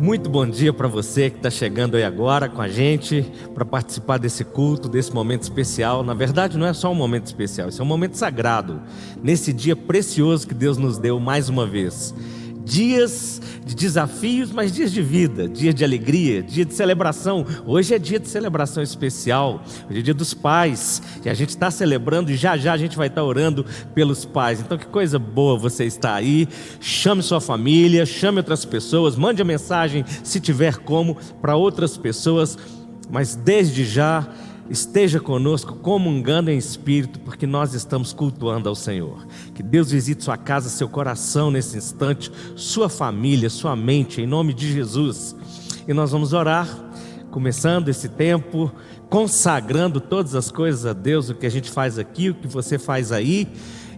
Muito bom dia para você que está chegando aí agora com a gente para participar desse culto, desse momento especial. Na verdade, não é só um momento especial, isso é um momento sagrado. Nesse dia precioso que Deus nos deu mais uma vez. Dias de desafios, mas dias de vida, dia de alegria, dia de celebração. Hoje é dia de celebração especial, hoje é dia dos pais, e a gente está celebrando e já já a gente vai estar orando pelos pais. Então que coisa boa você estar aí. Chame sua família, chame outras pessoas, mande a mensagem se tiver como para outras pessoas, mas desde já esteja conosco comungando em espírito, porque nós estamos cultuando ao Senhor. Que Deus visite sua casa, seu coração nesse instante, sua família, sua mente, em nome de Jesus. E nós vamos orar, começando esse tempo, consagrando todas as coisas a Deus, o que a gente faz aqui, o que você faz aí,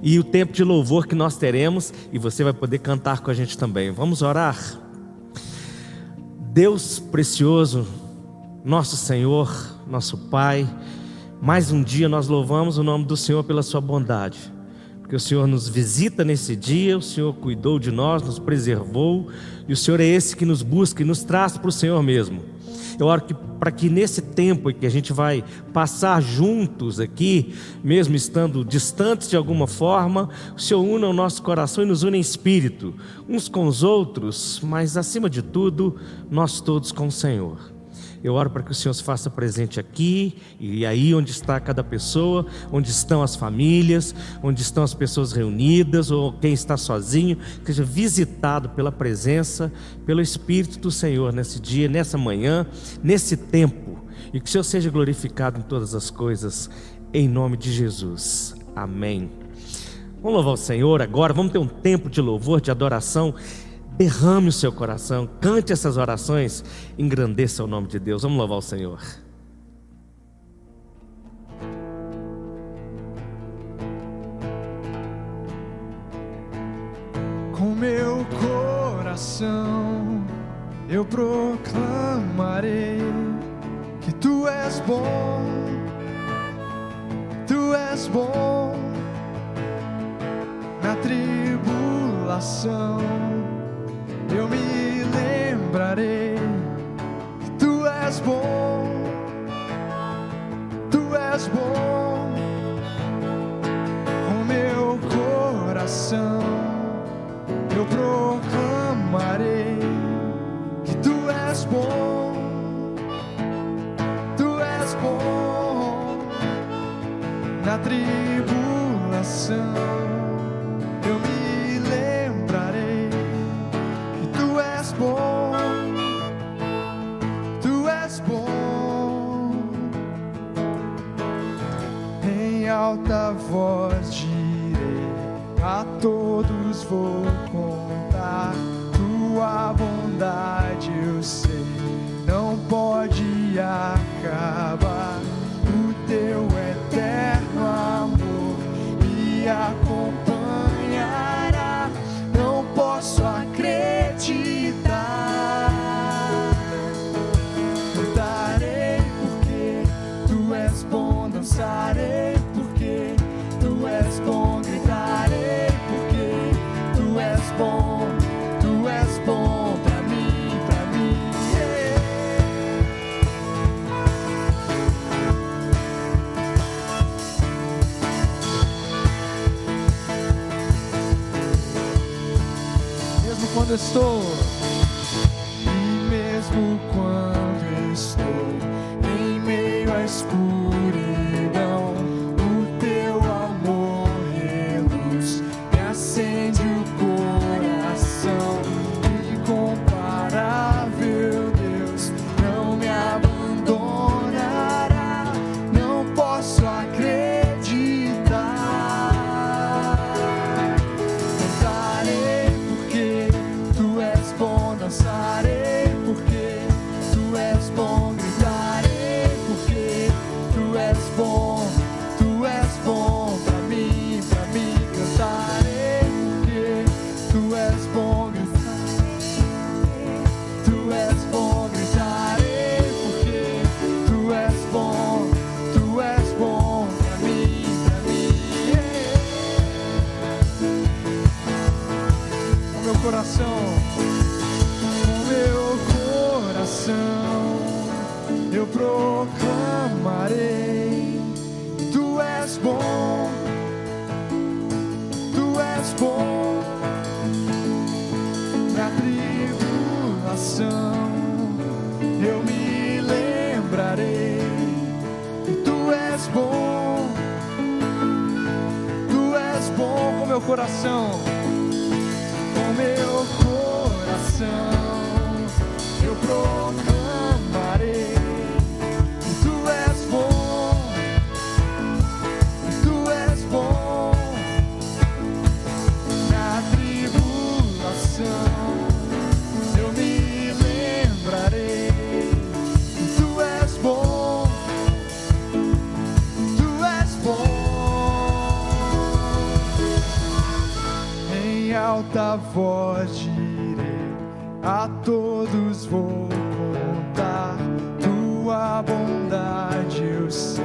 e o tempo de louvor que nós teremos, e você vai poder cantar com a gente também. Vamos orar? Deus precioso, nosso Senhor, nosso Pai, mais um dia nós louvamos o nome do Senhor pela sua bondade, porque o Senhor nos visita nesse dia, o Senhor cuidou de nós, nos preservou, e o Senhor é esse que nos busca e nos traz para o Senhor mesmo. Eu oro para que nesse tempo em que a gente vai passar juntos aqui, mesmo estando distantes de alguma forma, o Senhor una o nosso coração e nos une em espírito, uns com os outros, mas acima de tudo, nós todos com o Senhor. Eu oro para que o Senhor se faça presente aqui e aí onde está cada pessoa, onde estão as famílias, onde estão as pessoas reunidas ou quem está sozinho, que seja visitado pela presença, pelo Espírito do Senhor nesse dia, nessa manhã, nesse tempo, e que o Senhor seja glorificado em todas as coisas, em nome de Jesus. Amém. Vamos louvar o Senhor agora, vamos ter um tempo de louvor, de adoração. Derrame o seu coração, cante essas orações, engrandeça o nome de Deus. Vamos louvar o Senhor. Com meu coração eu proclamarei que Tu és bom, Tu és bom. Na tribulação eu me lembrarei que Tu és bom, Tu és bom. Com meu coração eu proclamarei que Tu és bom, Tu és bom. Na tribulação eu me lembrarei que Tu és bom, Tu és bom. Em alta voz direi, a todos vou contar Tua bondade, eu sei, não pode acabar. O Teu eterno amor me acompanhará, não posso acreditar. Cantarei porque Tu és bom, dançarei porque Tu és bom, gritarei porque Tu és bom, Tu és bom pra mim, pra mim. Mesmo quando estou, e mesmo quando estou em meio à escuridão, o Teu amor reluz me acende o coração. Incomparável Deus não me abandonará, não posso acreditar. Cantarei porque Tu és bom, dançarei porque Tu és bom, gritarei porque Tu és bom, Tu és bom pra mim, pra mim. Cantarei porque Tu és bom, Tu és bom, gritarei porque Tu és bom, Tu és bom pra mim, pra mim. O meu coração, o meu coração eu proclamarei. Tu és bom, tu és bom. Na tribulação eu me lembrarei. Tu és bom, tu és bom com meu coração, com meu coração eu proclamarei. Tu és bom, tu és bom. Na tribulação eu me lembrarei. Tu és bom, tu és bom. Em alta voz direi, a todos vou contar tua bondade, eu sei,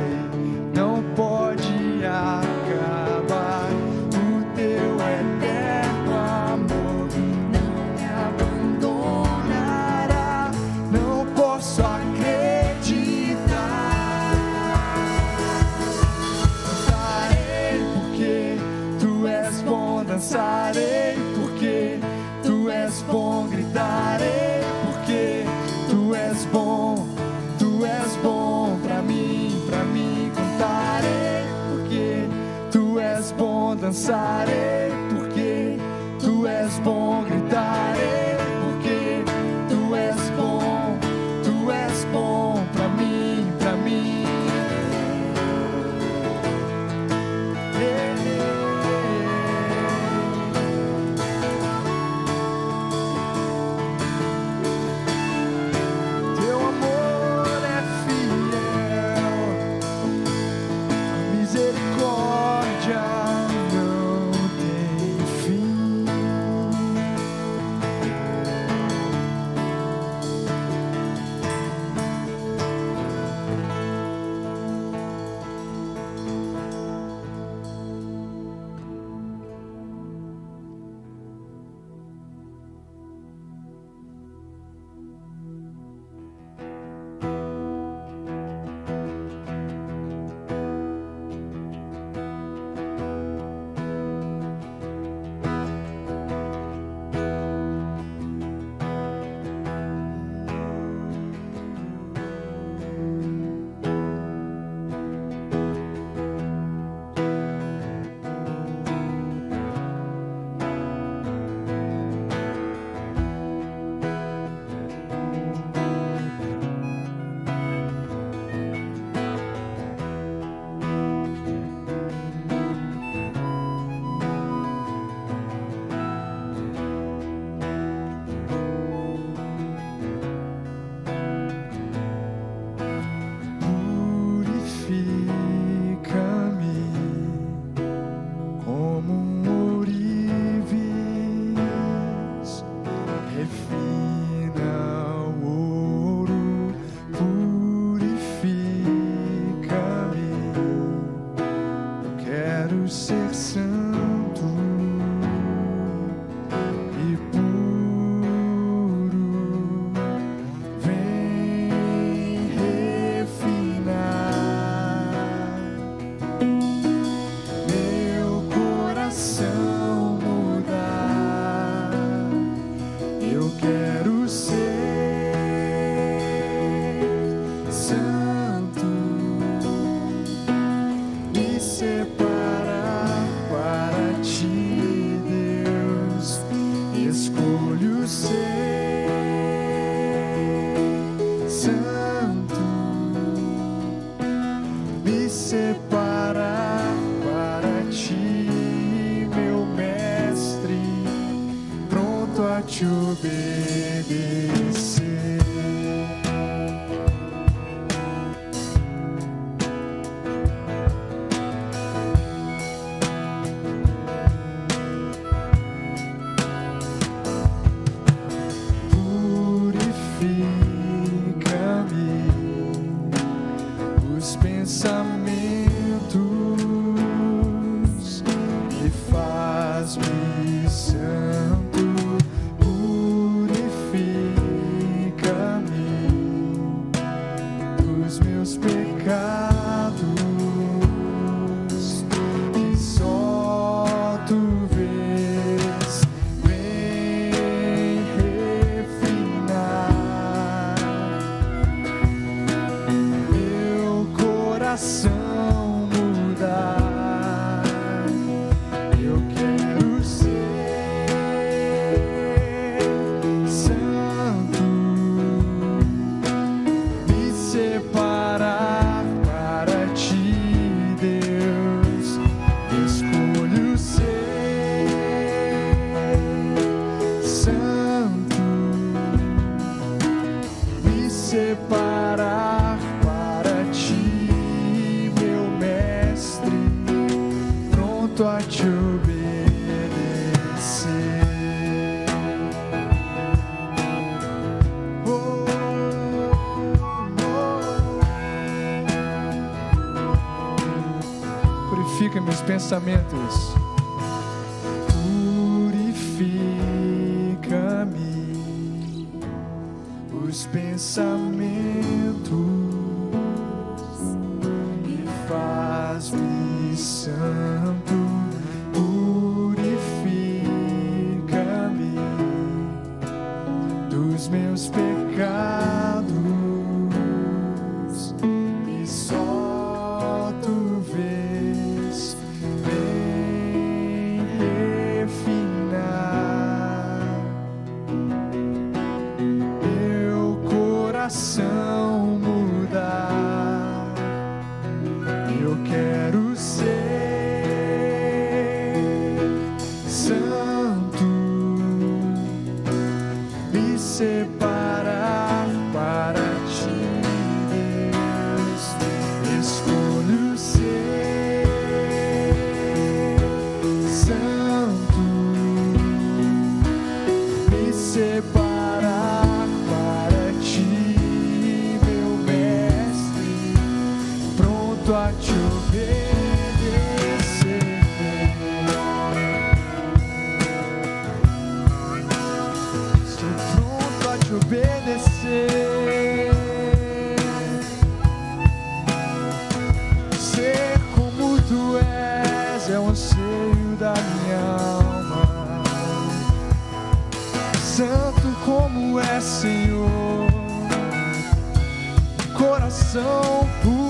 não pode acabar. O teu eterno amor não me abandonará. Não posso acreditar. Dançarei porque tu és bom, dançarei porque tu és bom, gritarei porque tu és bom pra mim cantarei porque tu és bom, dançarei porque tu és bom, gritarei porque tu és bom pra mim Teu amor é fiel, a misericórdia não tem fim. te obedecer. Purifica-me os pensamentos e faz-me santo. Purifica-me a te obedecer. Oh, oh. Purifica meus pensamentos. Purifica-me os pensamentos e faz-me santo. Purifica-me dos meus pecados e só tu vês bem refinar meu coração mudar. Eu quero ser santo, me separar para ti, Deus. Escolho ser santo, me separar para ti, meu mestre, pronto a te obedecer. Estou pronto a te obedecer. Ser como tu és é o anseio da minha alma. Santo como é, Senhor, coração puro.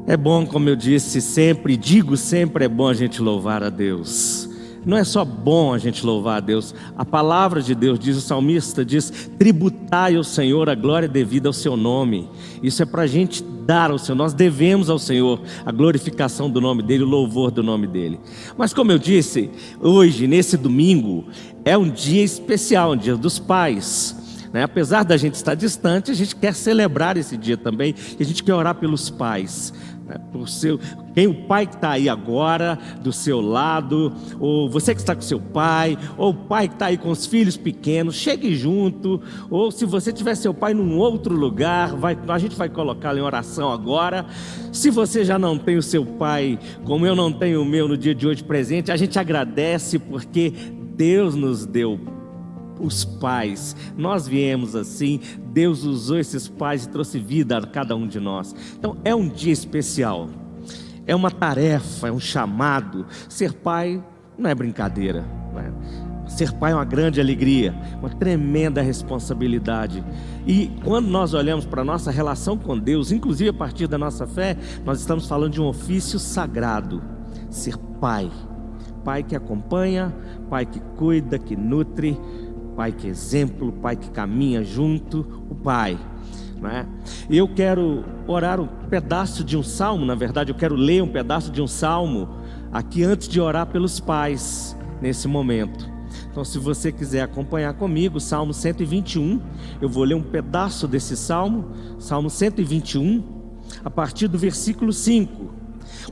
É bom, como eu disse sempre, digo sempre, é bom a gente louvar a Deus. Não é só bom a gente louvar a Deus. A palavra de Deus diz, o salmista diz: tributai ao Senhor a glória devida ao seu nome. Isso é para a gente dar ao Senhor. Nós devemos ao Senhor a glorificação do nome dEle, o louvor do nome dEle. Mas como eu disse, hoje, nesse domingo, é um dia especial, um dia dos pais. Apesar da gente estar distante, a gente quer celebrar esse dia também, e a gente quer orar pelos pais, por quem o pai que está aí agora do seu lado, ou você que está com seu pai, ou o pai que está aí com os filhos pequenos, chegue junto. Ou se você tiver seu pai num outro lugar, a gente vai colocá-lo em oração agora. Se você já não tem o seu pai, como eu não tenho o meu no dia de hoje presente, a gente agradece porque Deus nos deu os pais. Nós viemos assim, Deus usou esses pais e trouxe vida a cada um de nós. Então é um dia especial, é uma tarefa, é um chamado. Ser pai não é brincadeira, não é? Ser pai é uma grande alegria, uma tremenda responsabilidade. E quando nós olhamos para a nossa relação com Deus, inclusive a partir da nossa fé, nós estamos falando de um ofício sagrado. Ser pai, pai que acompanha, pai que cuida, que nutre, pai que exemplo, pai que caminha junto, o pai, não é? E eu quero orar um pedaço de um salmo, na verdade eu quero ler um pedaço de um salmo aqui antes de orar pelos pais nesse momento. Então, se você quiser acompanhar comigo, Salmo 121, eu vou ler um pedaço desse salmo, Salmo 121, a partir do versículo 5.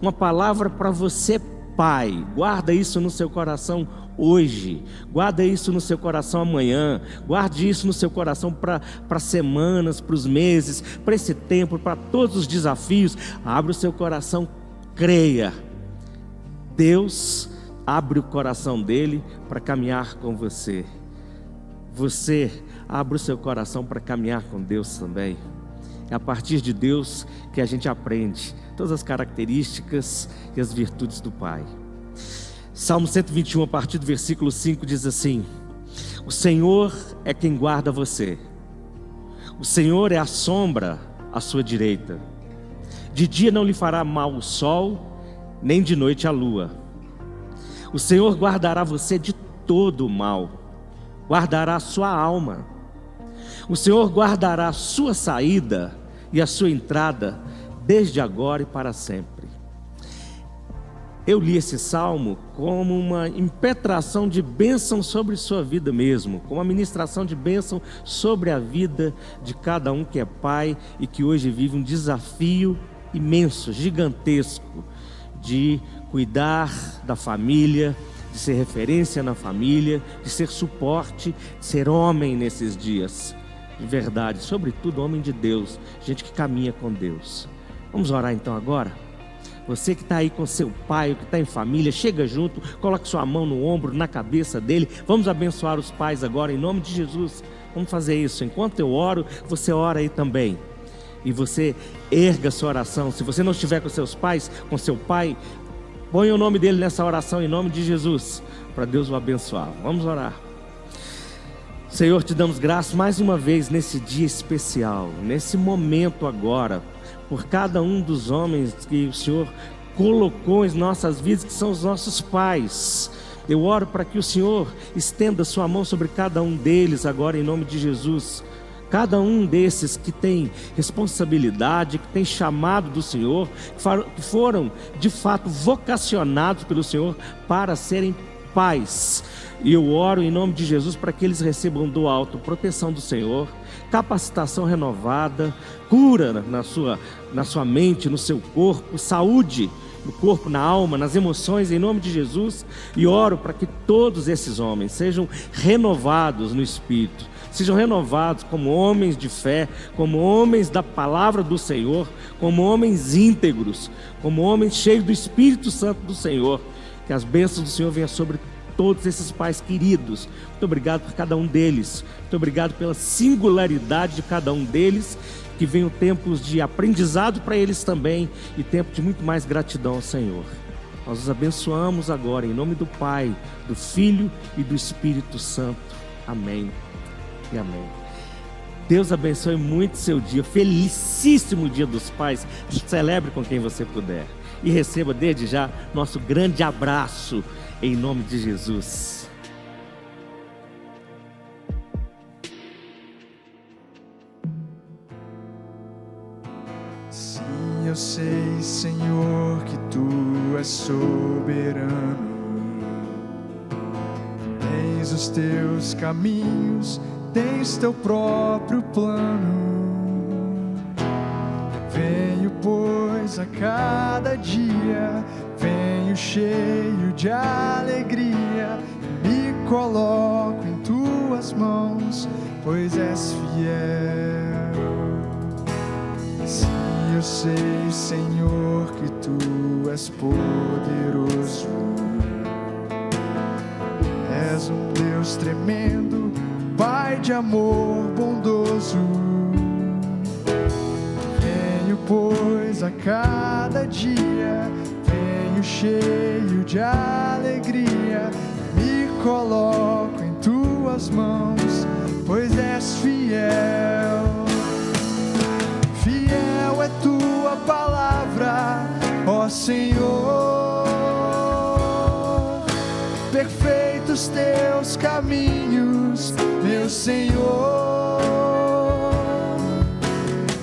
Uma palavra para você, pai. Guarda isso no seu coração hoje, guarda isso no seu coração amanhã, guarde isso no seu coração para semanas, para os meses, para esse tempo, para todos os desafios. Abre o seu coração, creia. Deus abre o coração dele para caminhar com você. Você abre o seu coração para caminhar com Deus também. É a partir de Deus que a gente aprende todas as características e as virtudes do Pai. Salmo 121, a partir do versículo 5, diz assim: O Senhor é quem guarda você. O Senhor é a sombra à sua direita. De dia não lhe fará mal o sol, nem de noite a lua. O Senhor guardará você de todo o mal, guardará a sua alma. O Senhor guardará a sua saída e a sua entrada, desde agora e para sempre. Eu li esse salmo como uma impetração de bênção sobre sua vida mesmo, como uma ministração de bênção sobre a vida de cada um que é pai e que hoje vive um desafio imenso, gigantesco, de cuidar da família, de ser referência na família, de ser suporte, de ser homem nesses dias, de verdade, sobretudo homem de Deus, gente que caminha com Deus. Vamos orar então agora? Você que está aí com seu pai, que está em família, chega junto, coloque sua mão no ombro, na cabeça dele. Vamos abençoar os pais agora, em nome de Jesus. Vamos fazer isso. Enquanto eu oro, você ora aí também. E você erga sua oração. Se você não estiver com seus pais, com seu pai, põe o nome dele nessa oração, em nome de Jesus, para Deus o abençoar. Vamos orar. Senhor, te damos graças mais uma vez nesse dia especial, nesse momento agora, por cada um dos homens que o Senhor colocou em nossas vidas, que são os nossos pais. Eu oro para que o Senhor estenda sua mão sobre cada um deles agora, em nome de Jesus. Cada um desses que tem responsabilidade, que tem chamado do Senhor, que foram de fato vocacionados pelo Senhor para serem pais. E eu oro em nome de Jesus para que eles recebam do alto proteção do Senhor, capacitação renovada, cura na sua mente, no seu corpo, saúde no corpo, na alma, nas emoções, em nome de Jesus. E oro para que todos esses homens sejam renovados no Espírito, sejam renovados como homens de fé, como homens da palavra do Senhor, como homens íntegros, como homens cheios do Espírito Santo do Senhor. Que as bênçãos do Senhor venham sobre todos esses pais queridos. Muito obrigado por cada um deles. Muito obrigado pela singularidade de cada um deles. Que venham tempos de aprendizado para eles também e tempo de muito mais gratidão ao Senhor. Nós os abençoamos agora em nome do Pai, do Filho e do Espírito Santo. Amém e amém. Deus abençoe muito seu dia. Felicíssimo Dia dos Pais. Celebre com quem você puder. E receba desde já nosso grande abraço em nome de Jesus. Sim, eu sei, Senhor, que Tu és soberano. Tens os Teus caminhos, tens Teu próprio plano. Venho, pois, a cada dia, venho cheio de alegria, me coloco em Tuas mãos, pois és fiel. Sim, eu sei, Senhor, que Tu és poderoso. És um Deus tremendo, Pai de amor bondoso. Venho, pois, a cada dia, venho cheio de alegria, me coloco em Tuas mãos, pois és fiel. Fiel é Tua palavra, ó Senhor. Perfeitos Teus caminhos, meu Senhor.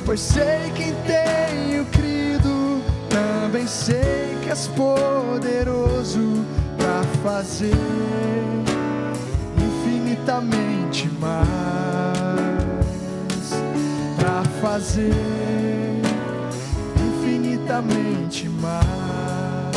Pois sei que em Tenho crido, também sei que és poderoso para fazer infinitamente mais, para fazer infinitamente mais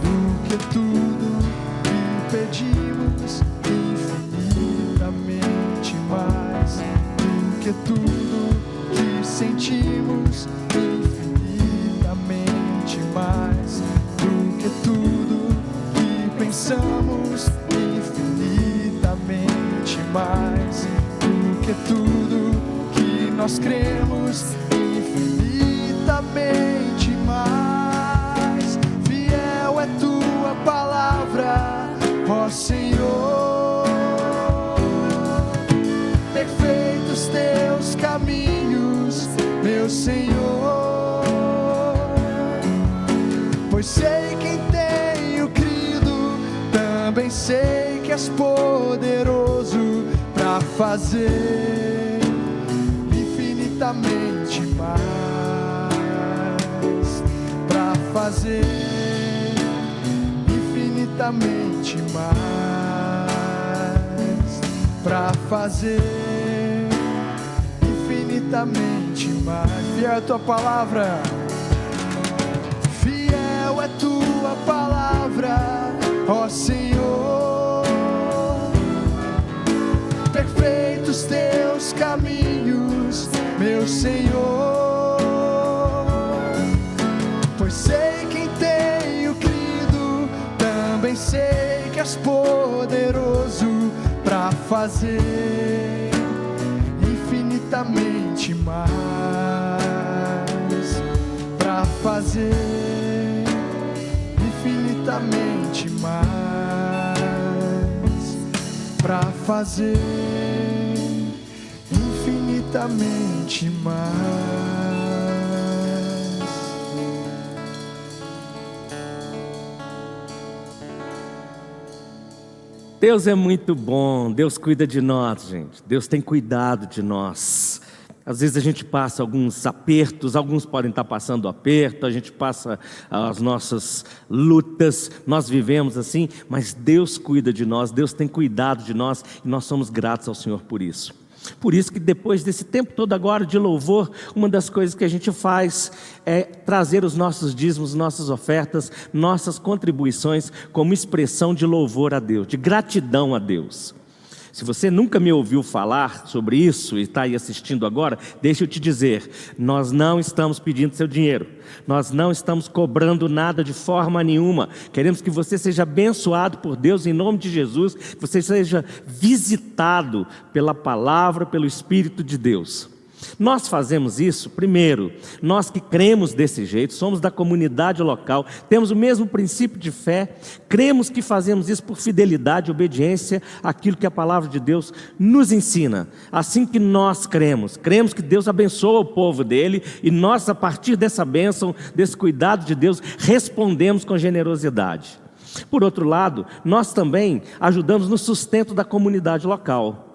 do que tudo que pedimos, infinitamente mais do que tudo que sentimos, infinitamente mais do que tudo que pensamos, infinitamente mais do que tudo que nós cremos, infinitamente mais. Fiel é Tua palavra, ó Senhor. Perfeitos Teus caminhos, Senhor, pois sei quem tenho crido, também sei que és poderoso para fazer infinitamente mais, para fazer infinitamente mais, para fazer infinitamente mais. Fiel é a tua palavra, fiel é tua palavra, ó Senhor. Perfeitos teus caminhos, meu Senhor, pois sei quem tenho crido, também sei que és poderoso para fazer infinitamente mais, para fazer infinitamente mais, para fazer infinitamente mais. Deus é muito bom, Deus cuida de nós, gente. Deus tem cuidado de nós. Às vezes a gente passa alguns apertos, alguns podem estar passando aperto, a gente passa as nossas lutas, nós vivemos assim, mas Deus cuida de nós, Deus tem cuidado de nós e nós somos gratos ao Senhor por isso. Por isso que depois desse tempo todo agora de louvor, uma das coisas que a gente faz é trazer os nossos dízimos, nossas ofertas, nossas contribuições como expressão de louvor a Deus, de gratidão a Deus. Se você nunca me ouviu falar sobre isso e está aí assistindo agora, deixa eu te dizer, nós não estamos pedindo seu dinheiro, nós não estamos cobrando nada de forma nenhuma, queremos que você seja abençoado por Deus em nome de Jesus, que você seja visitado pela palavra, pelo Espírito de Deus. Nós fazemos isso, primeiro, nós que cremos desse jeito, somos da comunidade local, temos o mesmo princípio de fé, cremos que fazemos isso por fidelidade, obediência àquilo que a palavra de Deus nos ensina. Assim que nós cremos que Deus abençoa o povo dele e nós, a partir dessa bênção, desse cuidado de Deus, respondemos com generosidade. Por outro lado, nós também ajudamos no sustento da comunidade local.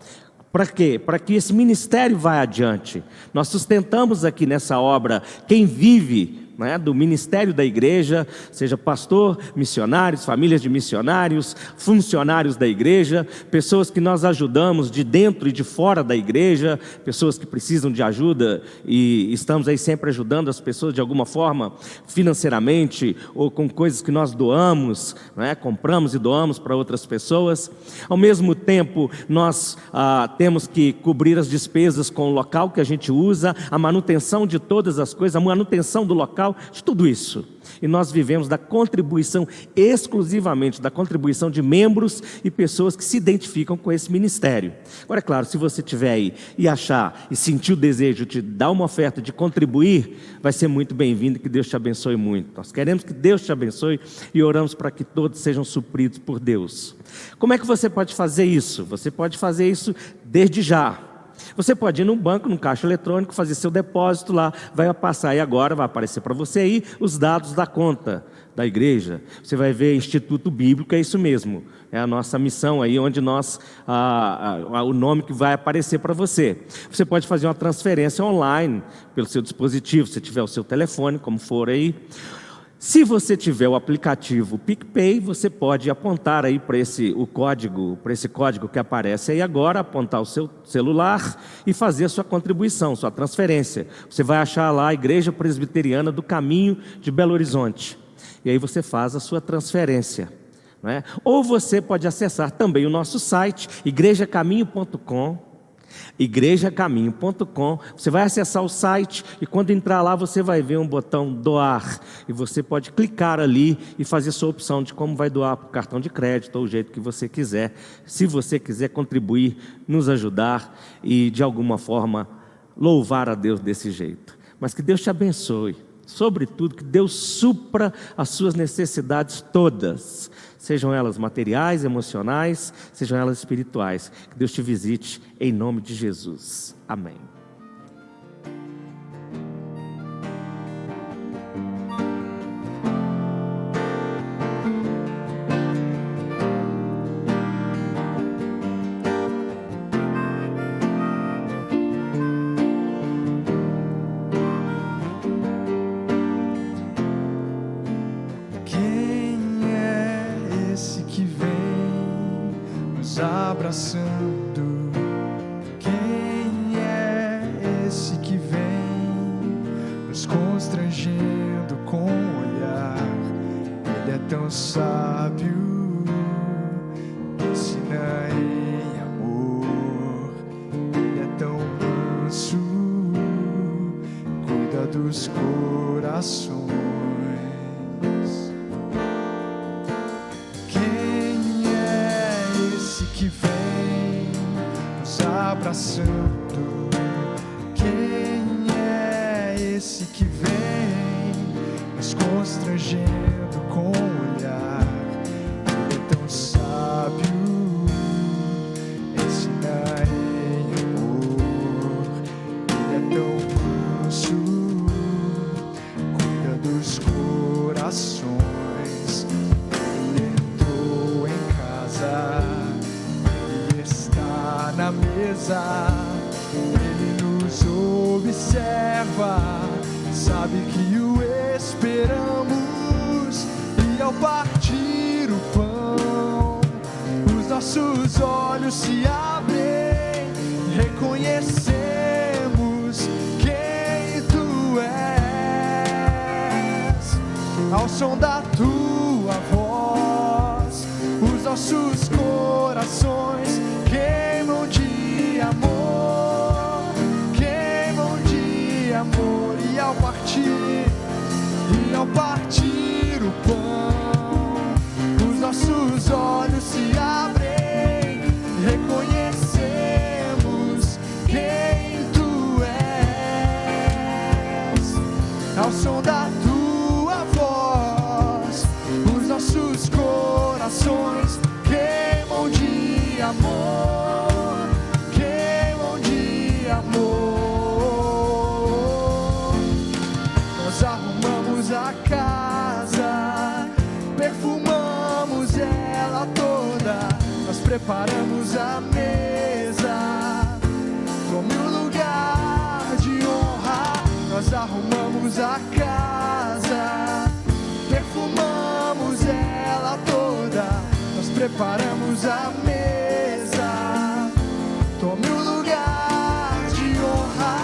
Para quê? Para que esse ministério vá adiante. Nós sustentamos aqui nessa obra quem vive, né, do ministério da igreja, seja pastor, missionários, famílias de missionários, funcionários da igreja, pessoas que nós ajudamos de dentro e de fora da igreja, pessoas que precisam de ajuda e estamos aí sempre ajudando as pessoas de alguma forma, financeiramente ou com coisas que nós doamos, né, compramos e doamos para outras pessoas. Ao mesmo tempo, nós temos que cobrir as despesas com o local que a gente usa, a manutenção de todas as coisas, a manutenção do local, de tudo isso. E nós vivemos da contribuição, exclusivamente da contribuição de membros e pessoas que se identificam com esse ministério. Agora, é claro, se você estiver aí e achar e sentir o desejo de dar uma oferta, de contribuir, vai ser muito bem-vindo e que Deus te abençoe muito. Nós queremos que Deus te abençoe e oramos para que todos sejam supridos por Deus. Como é que você pode fazer isso? Você pode fazer isso desde já. Você pode ir num banco, num caixa eletrônico, fazer seu depósito lá, vai passar aí agora, vai aparecer para você aí os dados da conta da igreja. Você vai ver Instituto Bíblico, é isso mesmo, é a nossa missão aí, onde nós, o nome que vai aparecer para você. Você pode fazer uma transferência online pelo seu dispositivo, se tiver o seu telefone, como for aí. Se você tiver o aplicativo PicPay, você pode apontar aí para esse código que aparece aí agora, apontar o seu celular e fazer a sua contribuição, sua transferência. Você vai achar lá a Igreja Presbiteriana do Caminho de Belo Horizonte. E aí você faz a sua transferência, né? Ou você pode acessar também o nosso site, igrejacaminho.com. igrejacaminho.com. Você vai acessar o site e quando entrar lá você vai ver um botão doar e você pode clicar ali e fazer sua opção de como vai doar por cartão de crédito ou o jeito que você quiser. Se você quiser contribuir, nos ajudar e de alguma forma louvar a Deus desse jeito. Mas que Deus te abençoe, sobretudo que Deus supra as suas necessidades todas, sejam elas materiais, emocionais, sejam elas espirituais. Que Deus te visite em nome de Jesus. Amém. abraçando. Quem é esse que vem nos constrangendo com o olhar? Ele é tão sábio, ensina em amor. Ele é tão manso, cuida dos corações. Quem é esse que vem nos abraçando? Quem é esse que vem nos constrangendo com o olhar? Ele é tão sábio, ensina em amor. Ele é tão manso, cuida dos corações. Ele entrou em casa, ele está na mesa, ele nos observa, sabe que o esperamos. E ao partir o pão, os nossos olhos se abrem, reconhecemos quem tu és. Ao som da tua voz, os nossos corações queimam de amor, queimam de amor. E ao partir o pão, os nossos olhos se abrem, reconhecemos quem tu és. Ao som da tua voz, os nossos corações queimam de amor, queimam de amor. Nós arrumamos a casa, perfumamos ela toda, nós preparamos a mesa, tome o lugar de honra. Nós arrumamos a casa, perfumamos ela toda, nós preparamos a mesa, tome o lugar de honra.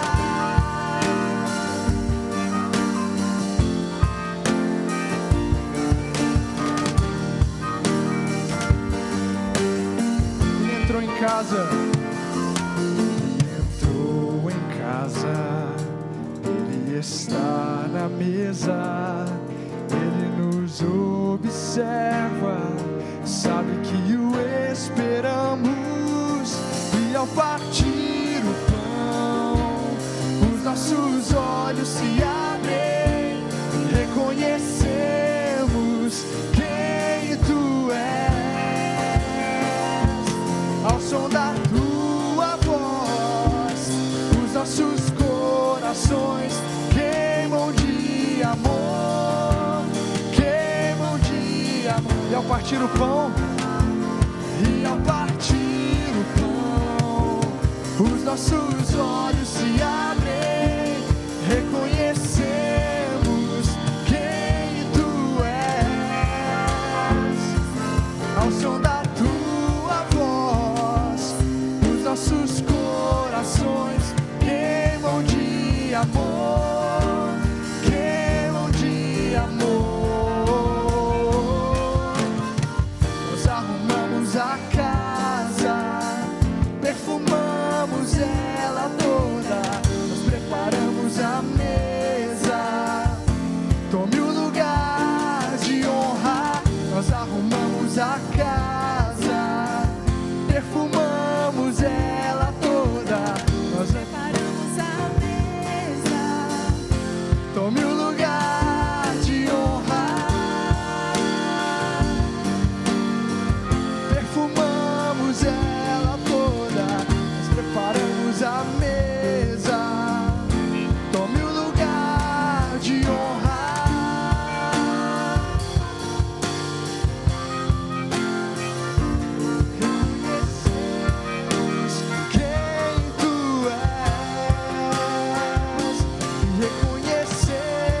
Ele entrou em casa, ele está na mesa, ele nos observa, sabe que o esperamos. E ao partir o pão, os nossos olhos se abrem, reconhecemos quem tu és. Ao som da tua voz, os nossos corações queimam de amor, queimam de amor. E ao partir o pão, os nossos olhos se abrem, reconhecemos quem tu és. Ao som da tua voz, os nossos corações queimam de amor, queimam de amor. Nós arrumamos a casa, perfumamos ela toda, nós preparamos a mesa, tome o lugar de honra. Nós arrumamos a casa, perfumamos ela toda, nós preparamos a mesa, tome o lugar de honra. Perfumamos ela toda, nós preparamos a mesa, tome o lugar de honra. Reconhecemos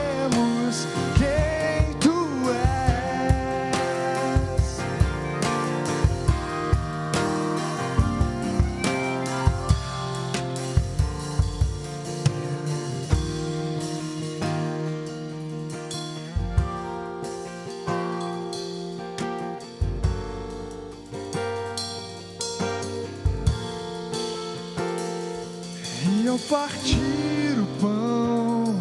ao partir o pão,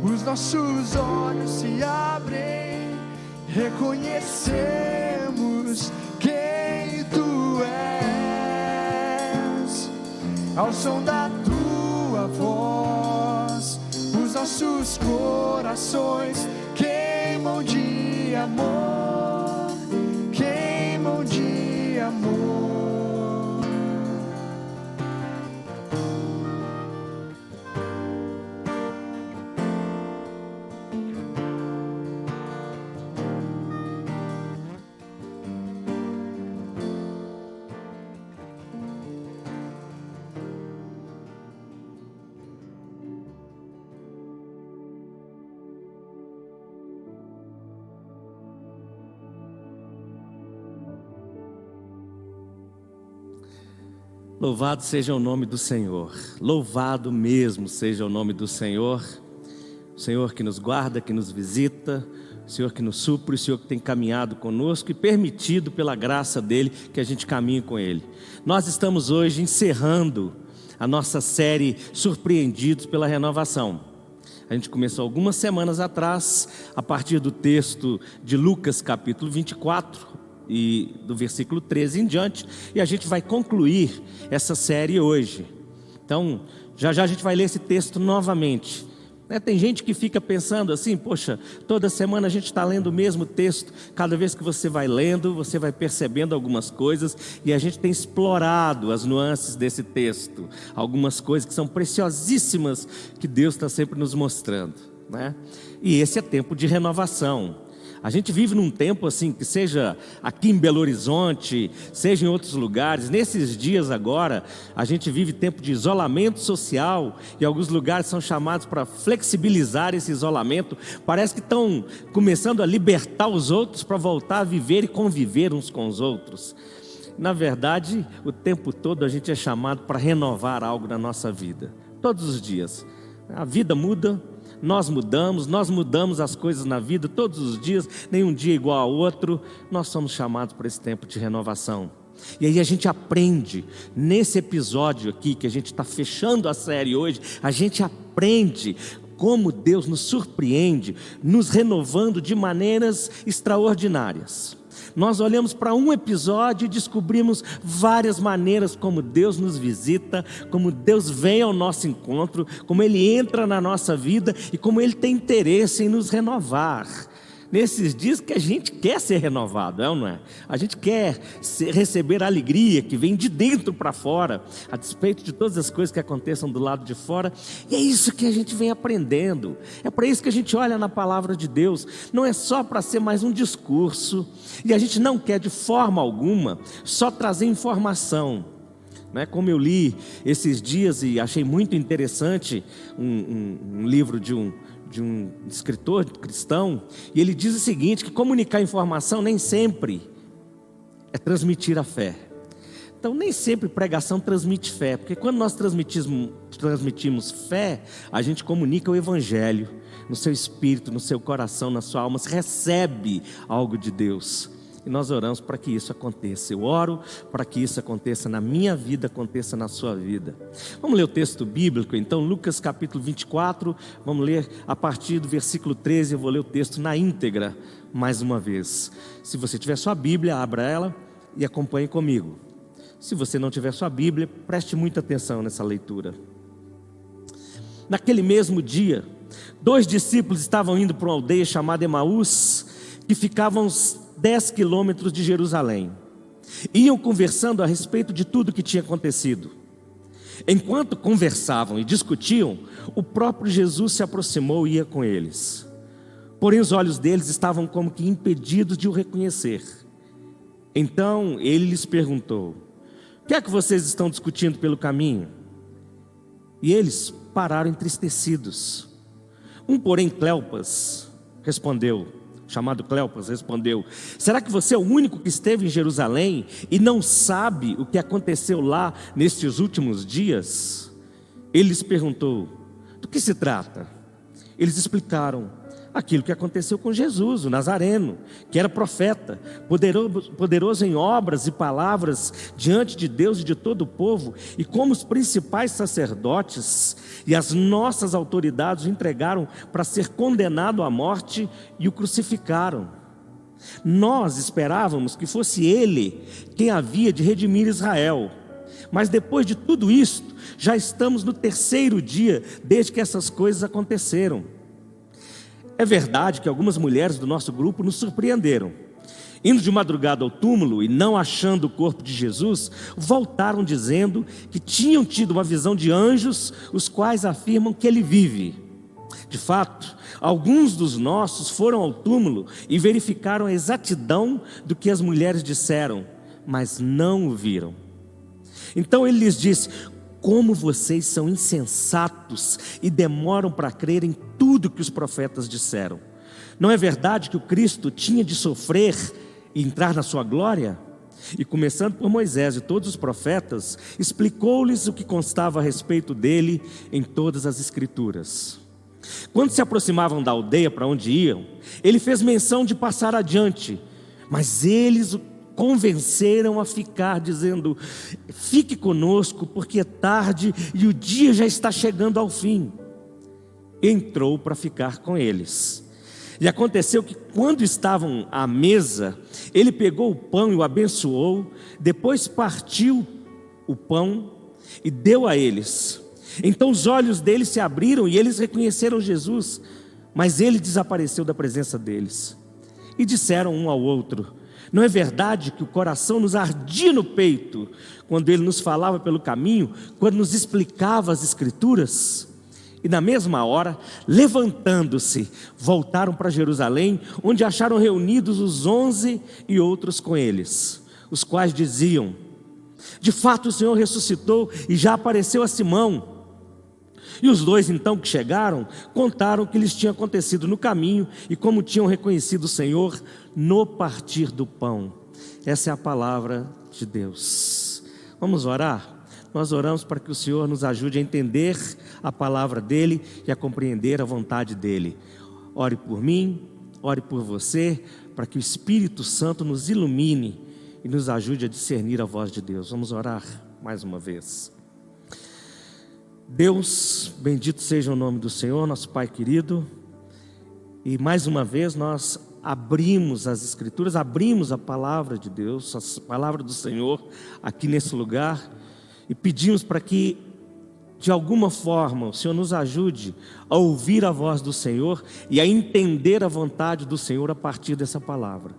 os nossos olhos se abrem, reconhecemos quem tu és. Ao som da tua voz, os nossos corações queimam de amor, queimam de amor. Louvado seja o nome do Senhor, louvado mesmo seja o nome do Senhor, o Senhor que nos guarda, que nos visita, o Senhor que nos supre, o Senhor que tem caminhado conosco e permitido pela graça dEle que a gente caminhe com Ele. Nós estamos hoje encerrando a nossa série Surpreendidos pela Renovação. A gente começou algumas semanas atrás, a partir do texto de Lucas capítulo 24, e do versículo 13 em diante, e a gente vai concluir essa série hoje. Então, já a gente vai ler esse texto novamente. Tem gente que fica pensando assim, poxa, toda semana a gente está lendo o mesmo texto. Cada vez que você vai lendo, você vai percebendo algumas coisas, e a gente tem explorado as nuances desse texto, algumas coisas que são preciosíssimas, que Deus está sempre nos mostrando, né? E esse é tempo de renovação. A gente vive num tempo assim, que seja aqui em Belo Horizonte, seja em outros lugares, nesses dias agora, a gente vive tempo de isolamento social, e alguns lugares são chamados para flexibilizar esse isolamento. Parece que estão começando a libertar os outros para voltar a viver e conviver uns com os outros. Na verdade, o tempo todo a gente é chamado para renovar algo na nossa vida, todos os dias. A vida muda, nós mudamos as coisas na vida todos os dias, nenhum dia igual ao outro. Nós somos chamados para esse tempo de renovação. E aí a gente aprende, nesse episódio aqui, que a gente está fechando a série hoje, a gente aprende como Deus nos surpreende, nos renovando de maneiras extraordinárias. Nós olhamos para um episódio e descobrimos várias maneiras como Deus nos visita, como Deus vem ao nosso encontro, como Ele entra na nossa vida e como Ele tem interesse em nos renovar. Nesses dias que a gente quer ser renovado, é ou não é? A gente quer receber a alegria que vem de dentro para fora, a despeito de todas as coisas que aconteçam do lado de fora. E é isso que a gente vem aprendendo. É para isso que a gente olha na palavra de Deus. Não é só para ser mais um discurso. E a gente não quer de forma alguma só trazer informação. Como eu li esses dias e achei muito interessante um livro de um escritor cristão, e ele diz o seguinte, que comunicar informação nem sempre é transmitir a fé. Então nem sempre pregação transmite fé, porque quando nós transmitimos fé, a gente comunica o evangelho no seu espírito, no seu coração, na sua alma, você recebe algo de Deus. E nós oramos para que isso aconteça. Eu oro para que isso aconteça na minha vida, aconteça na sua vida. Vamos ler o texto bíblico, então, Lucas capítulo 24, vamos ler a partir do versículo 13, eu vou ler o texto na íntegra, mais uma vez. Se você tiver sua Bíblia, abra ela e acompanhe comigo. Se você não tiver sua Bíblia, preste muita atenção nessa leitura. Naquele mesmo dia, 2 discípulos estavam indo para uma aldeia chamada Emaús, que ficava uns 10 quilômetros de Jerusalém. Iam conversando a respeito de tudo que tinha acontecido. Enquanto conversavam e discutiam, o próprio Jesus se aproximou e ia com eles. Porém os olhos deles estavam como que impedidos de o reconhecer. Então ele lhes perguntou: o que é que vocês estão discutindo pelo caminho? E eles pararam entristecidos. Porém Cleopas chamado Cleopas, respondeu: será que você é o único que esteve em Jerusalém e não sabe o que aconteceu lá nestes últimos dias? Ele lhes perguntou: do que se trata? Eles explicaram: aquilo que aconteceu com Jesus, o Nazareno, que era profeta, poderoso em obras e palavras diante de Deus e de todo o povo, e como os principais sacerdotes e as nossas autoridades o entregaram para ser condenado à morte e o crucificaram. Nós esperávamos que fosse ele quem havia de redimir Israel, mas depois de tudo isto, já estamos no 3º dia desde que essas coisas aconteceram. É verdade que algumas mulheres do nosso grupo nos surpreenderam. Indo de madrugada ao túmulo e não achando o corpo de Jesus, voltaram dizendo que tinham tido uma visão de anjos, os quais afirmam que ele vive. De fato, alguns dos nossos foram ao túmulo e verificaram a exatidão do que as mulheres disseram, mas não o viram. Então ele lhes disse: como vocês são insensatos e demoram para crer em tudo que os profetas disseram. Não é verdade que o Cristo tinha de sofrer e entrar na sua glória? E começando por Moisés e todos os profetas, explicou-lhes o que constava a respeito dele em todas as Escrituras. Quando se aproximavam da aldeia para onde iam, ele fez menção de passar adiante, mas eles o convenceram a ficar, dizendo: fique conosco, porque é tarde e o dia já está chegando ao fim. Entrou para ficar com eles. E aconteceu que, quando estavam à mesa, ele pegou o pão e o abençoou, depois partiu o pão e deu a eles. Então os olhos deles se abriram e eles reconheceram Jesus, mas ele desapareceu da presença deles. E disseram um ao outro: não é verdade que o coração nos ardia no peito quando ele nos falava pelo caminho, quando nos explicava as Escrituras? E na mesma hora, levantando-se, voltaram para Jerusalém, onde acharam reunidos os 11 e outros com eles, os quais diziam: de fato o Senhor ressuscitou e já apareceu a Simão. E os 2 então que chegaram, contaram o que lhes tinha acontecido no caminho e como tinham reconhecido o Senhor no partir do pão. Essa é a palavra de Deus. Vamos orar? Nós oramos para que o Senhor nos ajude a entender a palavra dEle e a compreender a vontade dEle. Ore por mim, ore por você, para que o Espírito Santo nos ilumine e nos ajude a discernir a voz de Deus. Vamos orar mais uma vez. Deus, bendito seja o nome do Senhor, nosso Pai querido, e mais uma vez nós abrimos as Escrituras, abrimos a palavra de Deus, a palavra do Senhor aqui nesse lugar, e pedimos para que, de alguma forma, o Senhor nos ajude a ouvir a voz do Senhor e a entender a vontade do Senhor a partir dessa palavra.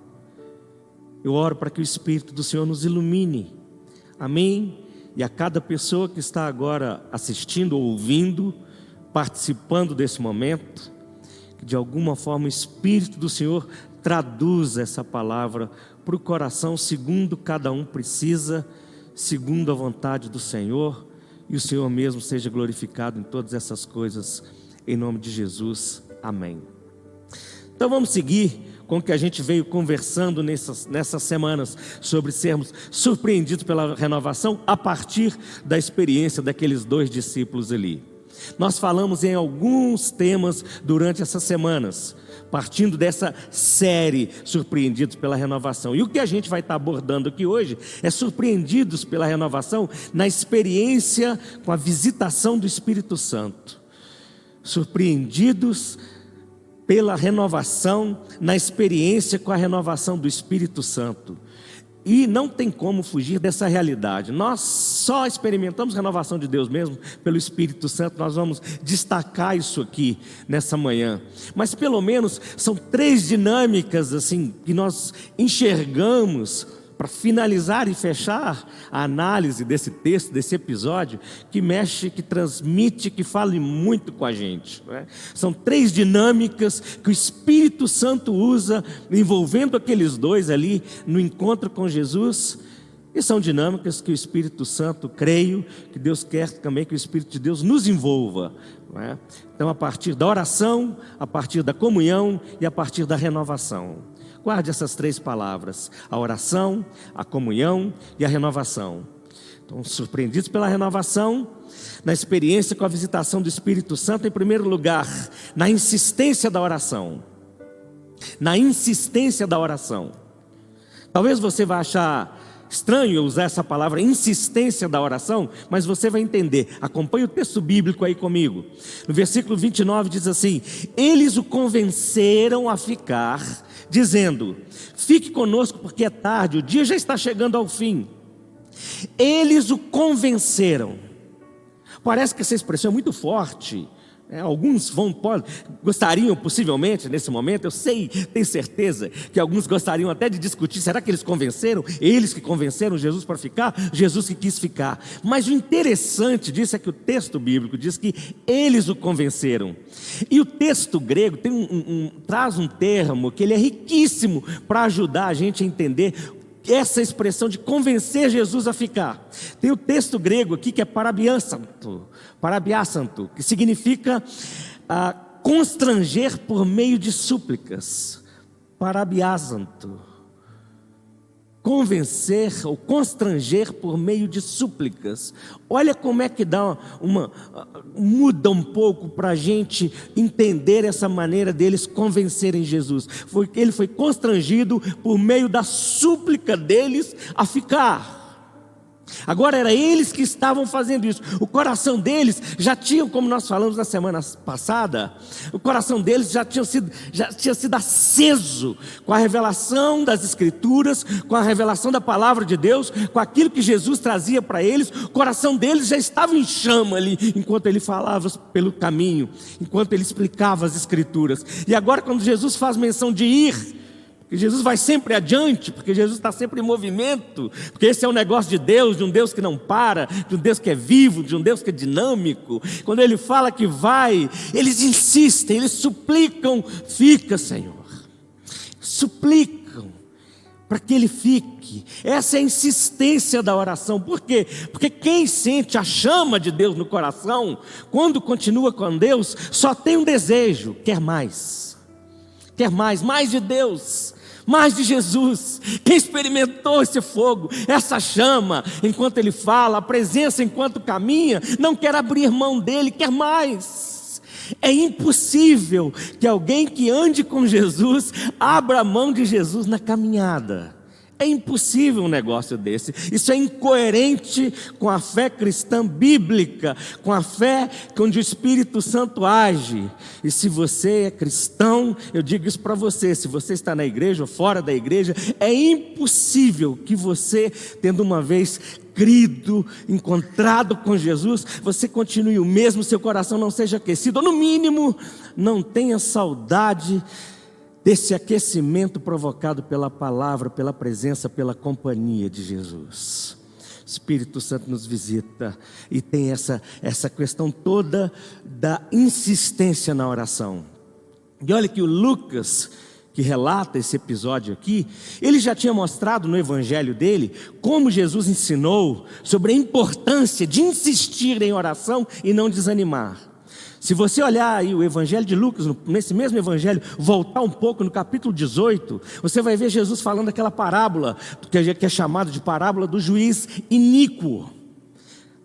Eu oro para que o Espírito do Senhor nos ilumine, amém? E a cada pessoa que está agora assistindo, ouvindo, participando desse momento, que de alguma forma o Espírito do Senhor traduza essa palavra para o coração segundo cada um precisa, segundo a vontade do Senhor, e o Senhor mesmo seja glorificado em todas essas coisas, em nome de Jesus, amém. Então vamos seguir com o que a gente veio conversando nessas semanas, sobre sermos surpreendidos pela renovação a partir da experiência daqueles 2 discípulos ali. Nós falamos em alguns temas durante essas semanas, partindo dessa série Surpreendidos pela Renovação. E o que a gente vai estar abordando aqui hoje é surpreendidos pela renovação na experiência com a visitação do Espírito Santo. Surpreendidos pela renovação na experiência com a renovação do Espírito Santo. E não tem como fugir dessa realidade. Nós só experimentamos renovação de Deus mesmo pelo Espírito Santo. Nós vamos destacar isso aqui nessa manhã. Mas pelo menos são 3 dinâmicas assim que nós enxergamos para finalizar e fechar a análise desse texto, desse episódio, que mexe, que transmite, que fala muito com a gente, né? São 3 dinâmicas que o Espírito Santo usa, envolvendo aqueles 2 ali, no encontro com Jesus, e são dinâmicas que o Espírito Santo, creio, que Deus quer também que o Espírito de Deus nos envolva, não é? Então, a partir da oração, a partir da comunhão e a partir da renovação. Guarde essas 3 palavras: a oração, a comunhão e a renovação. Então, surpreendidos pela renovação, na experiência com a visitação do Espírito Santo, em primeiro lugar, na insistência da oração. Na insistência da oração. Talvez você vá achar estranho eu usar essa palavra, insistência da oração, mas você vai entender. Acompanhe o texto bíblico aí comigo. No versículo 29 diz assim: eles o convenceram a ficar, dizendo: fique conosco porque é tarde, o dia já está chegando ao fim. Eles o convenceram. Parece que essa expressão é muito forte. Alguns gostariam possivelmente nesse momento, eu sei, tenho certeza que alguns gostariam até de discutir, será que eles convenceram? Eles que convenceram Jesus para ficar? Jesus que quis ficar. Mas o interessante disso é que o texto bíblico diz que eles o convenceram. E o texto grego traz um termo que ele é riquíssimo para ajudar a gente a entender essa expressão de convencer Jesus a ficar. Tem o texto grego aqui que é parabiasanto, que significa constranger por meio de súplicas. Parabiasanto, convencer ou constranger por meio de súplicas. Olha como é que muda um pouco para a gente entender essa maneira deles convencerem Jesus. Ele foi constrangido por meio da súplica deles a ficar. Agora era eles que estavam fazendo isso. O coração deles já tinha, como nós falamos na semana passada, o coração deles já tinha sido aceso com a revelação das Escrituras, com a revelação da palavra de Deus, com aquilo que Jesus trazia para eles. O coração deles já estava em chama ali, enquanto ele falava pelo caminho, enquanto ele explicava as Escrituras. E agora quando Jesus faz menção de ir, porque Jesus vai sempre adiante, porque Jesus está sempre em movimento, porque esse é o negócio de Deus, de um Deus que não para, de um Deus que é vivo, de um Deus que é dinâmico. Quando Ele fala que vai, eles insistem, eles suplicam: fica, Senhor. Suplicam para que Ele fique. Essa é a insistência da oração. Por quê? Porque quem sente a chama de Deus no coração, quando continua com Deus, só tem um desejo: quer mais. Quer mais de Deus, mais de Jesus. Quem experimentou esse fogo, essa chama, enquanto Ele fala, a presença enquanto caminha, não quer abrir mão dEle, quer mais. É impossível que alguém que ande com Jesus abra a mão de Jesus na caminhada. É impossível um negócio desse. Isso é incoerente com a fé cristã bíblica, com a fé onde o Espírito Santo age. E se você é cristão, eu digo isso para você: se você está na igreja ou fora da igreja, é impossível que você, tendo uma vez crido, encontrado com Jesus, você continue o mesmo, seu coração não seja aquecido, ou no mínimo, não tenha saudade desse aquecimento provocado pela palavra, pela presença, pela companhia de Jesus. O Espírito Santo nos visita e tem essa questão toda da insistência na oração. E olha que o Lucas, que relata esse episódio aqui, ele já tinha mostrado no evangelho dele como Jesus ensinou sobre a importância de insistir em oração e não desanimar. Se você olhar aí o evangelho de Lucas, nesse mesmo evangelho, voltar um pouco no capítulo 18, você vai ver Jesus falando aquela parábola, que é chamada de parábola do juiz iníquo.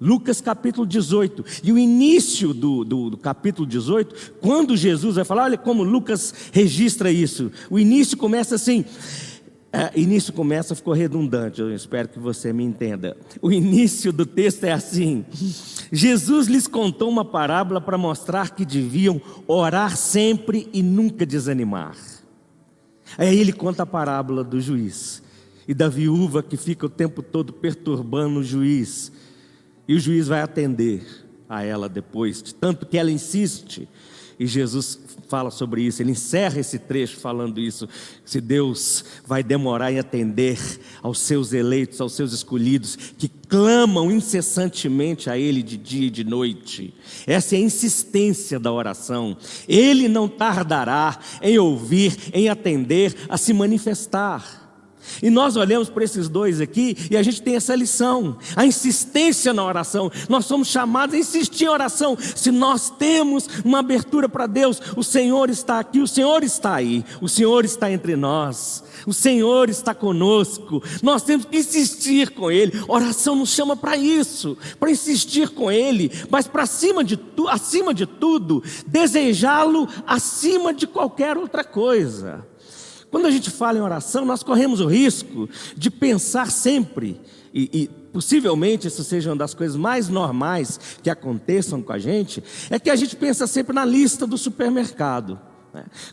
Lucas capítulo 18, e o início do capítulo 18, quando Jesus vai falar, olha como Lucas registra isso. O início começa assim, ficou redundante, eu espero que você me entenda. O início do texto é assim: Jesus lhes contou uma parábola para mostrar que deviam orar sempre e nunca desanimar. Aí ele conta a parábola do juiz e da viúva que fica o tempo todo perturbando o juiz, e o juiz vai atender a ela depois, de tanto que ela insiste. E Jesus fala sobre isso, ele encerra esse trecho falando isso: se Deus vai demorar em atender aos seus eleitos, aos seus escolhidos, que clamam incessantemente a Ele de dia e de noite. Essa é a insistência da oração. Ele não tardará em ouvir, em atender, a se manifestar. E nós olhamos para esses dois aqui e a gente tem essa lição, a insistência na oração. Nós somos chamados a insistir em oração. Se nós temos uma abertura para Deus, o Senhor está aqui, o Senhor está aí, o Senhor está entre nós, o Senhor está conosco. Nós temos que insistir com Ele. Oração nos chama para isso, para insistir com Ele, mas para acima de tudo, desejá-lo acima de qualquer outra coisa. Quando a gente fala em oração, nós corremos o risco de pensar sempre, e possivelmente isso seja uma das coisas mais normais que aconteçam com a gente, é que a gente pensa sempre na lista do supermercado.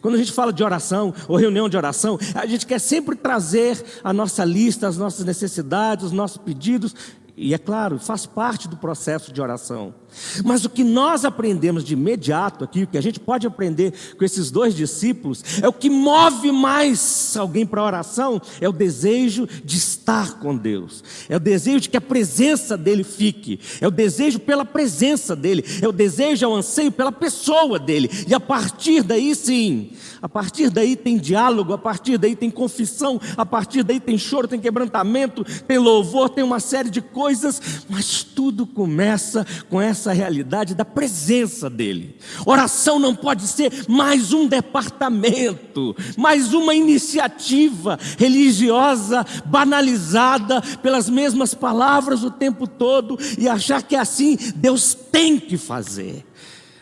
Quando a gente fala de oração ou reunião de oração, a gente quer sempre trazer a nossa lista, as nossas necessidades, os nossos pedidos. E é claro, faz parte do processo de oração. Mas o que nós aprendemos de imediato aqui, o que a gente pode aprender com esses dois discípulos, é o que move mais alguém para a oração, é o desejo de estar com Deus, é o desejo de que a presença dEle fique, é o desejo pela presença dEle, é o desejo, é o anseio pela pessoa dEle. E a partir daí sim, a partir daí tem diálogo, a partir daí tem confissão, a partir daí tem choro, tem quebrantamento, tem louvor, tem uma série de coisas, mas tudo começa com essa realidade da presença dEle. Oração não pode ser mais um departamento, mais uma iniciativa religiosa banalizada pelas mesmas palavras o tempo todo e achar que é assim Deus tem que fazer.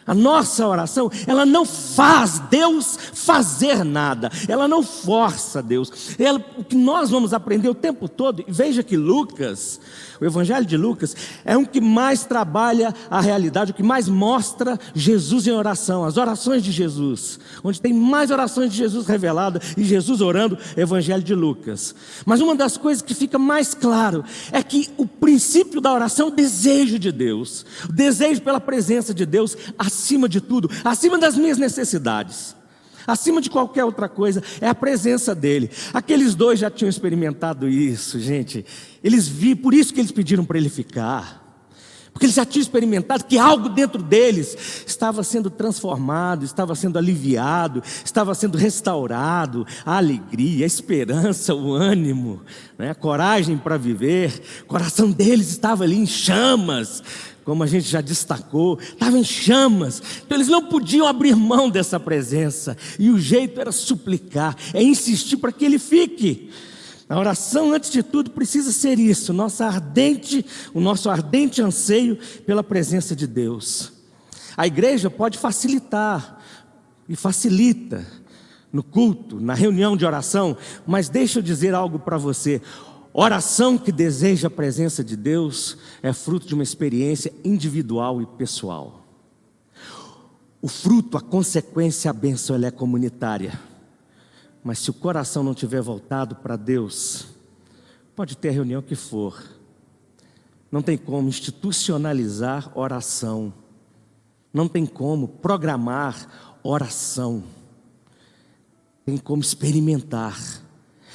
A nossa oração, ela não faz Deus fazer nada, ela não força Deus. O que nós vamos aprender o tempo todo, e veja que Lucas, o Evangelho de Lucas, é um que mais trabalha a realidade, o que mais mostra Jesus em oração, as orações de Jesus, onde tem mais orações de Jesus reveladas e Jesus orando, Evangelho de Lucas. Mas uma das coisas que fica mais claro é que o princípio da oração é o desejo de Deus, o desejo pela presença de Deus, acima de tudo, acima das minhas necessidades, acima de qualquer outra coisa, é a presença dEle. Aqueles dois já tinham experimentado isso, gente. Eles viram, por isso que eles pediram para Ele ficar, porque eles já tinham experimentado que algo dentro deles estava sendo transformado, estava sendo aliviado, estava sendo restaurado, a alegria, a esperança, o ânimo, né? A coragem para viver. O coração deles estava ali em chamas, como a gente já destacou, estava em chamas. Então eles não podiam abrir mão dessa presença, e o jeito era suplicar, é insistir para que Ele fique. A oração, antes de tudo, precisa ser isso, o nosso ardente anseio pela presença de Deus. A igreja pode facilitar, e facilita, no culto, na reunião de oração, mas deixa eu dizer algo para você. Oração que deseja a presença de Deus é fruto de uma experiência individual e pessoal. O fruto, a consequência, a bênção, ela é comunitária. Mas se o coração não estiver voltado para Deus, pode ter a reunião que for, não tem como institucionalizar oração, não tem como programar oração, tem como experimentar.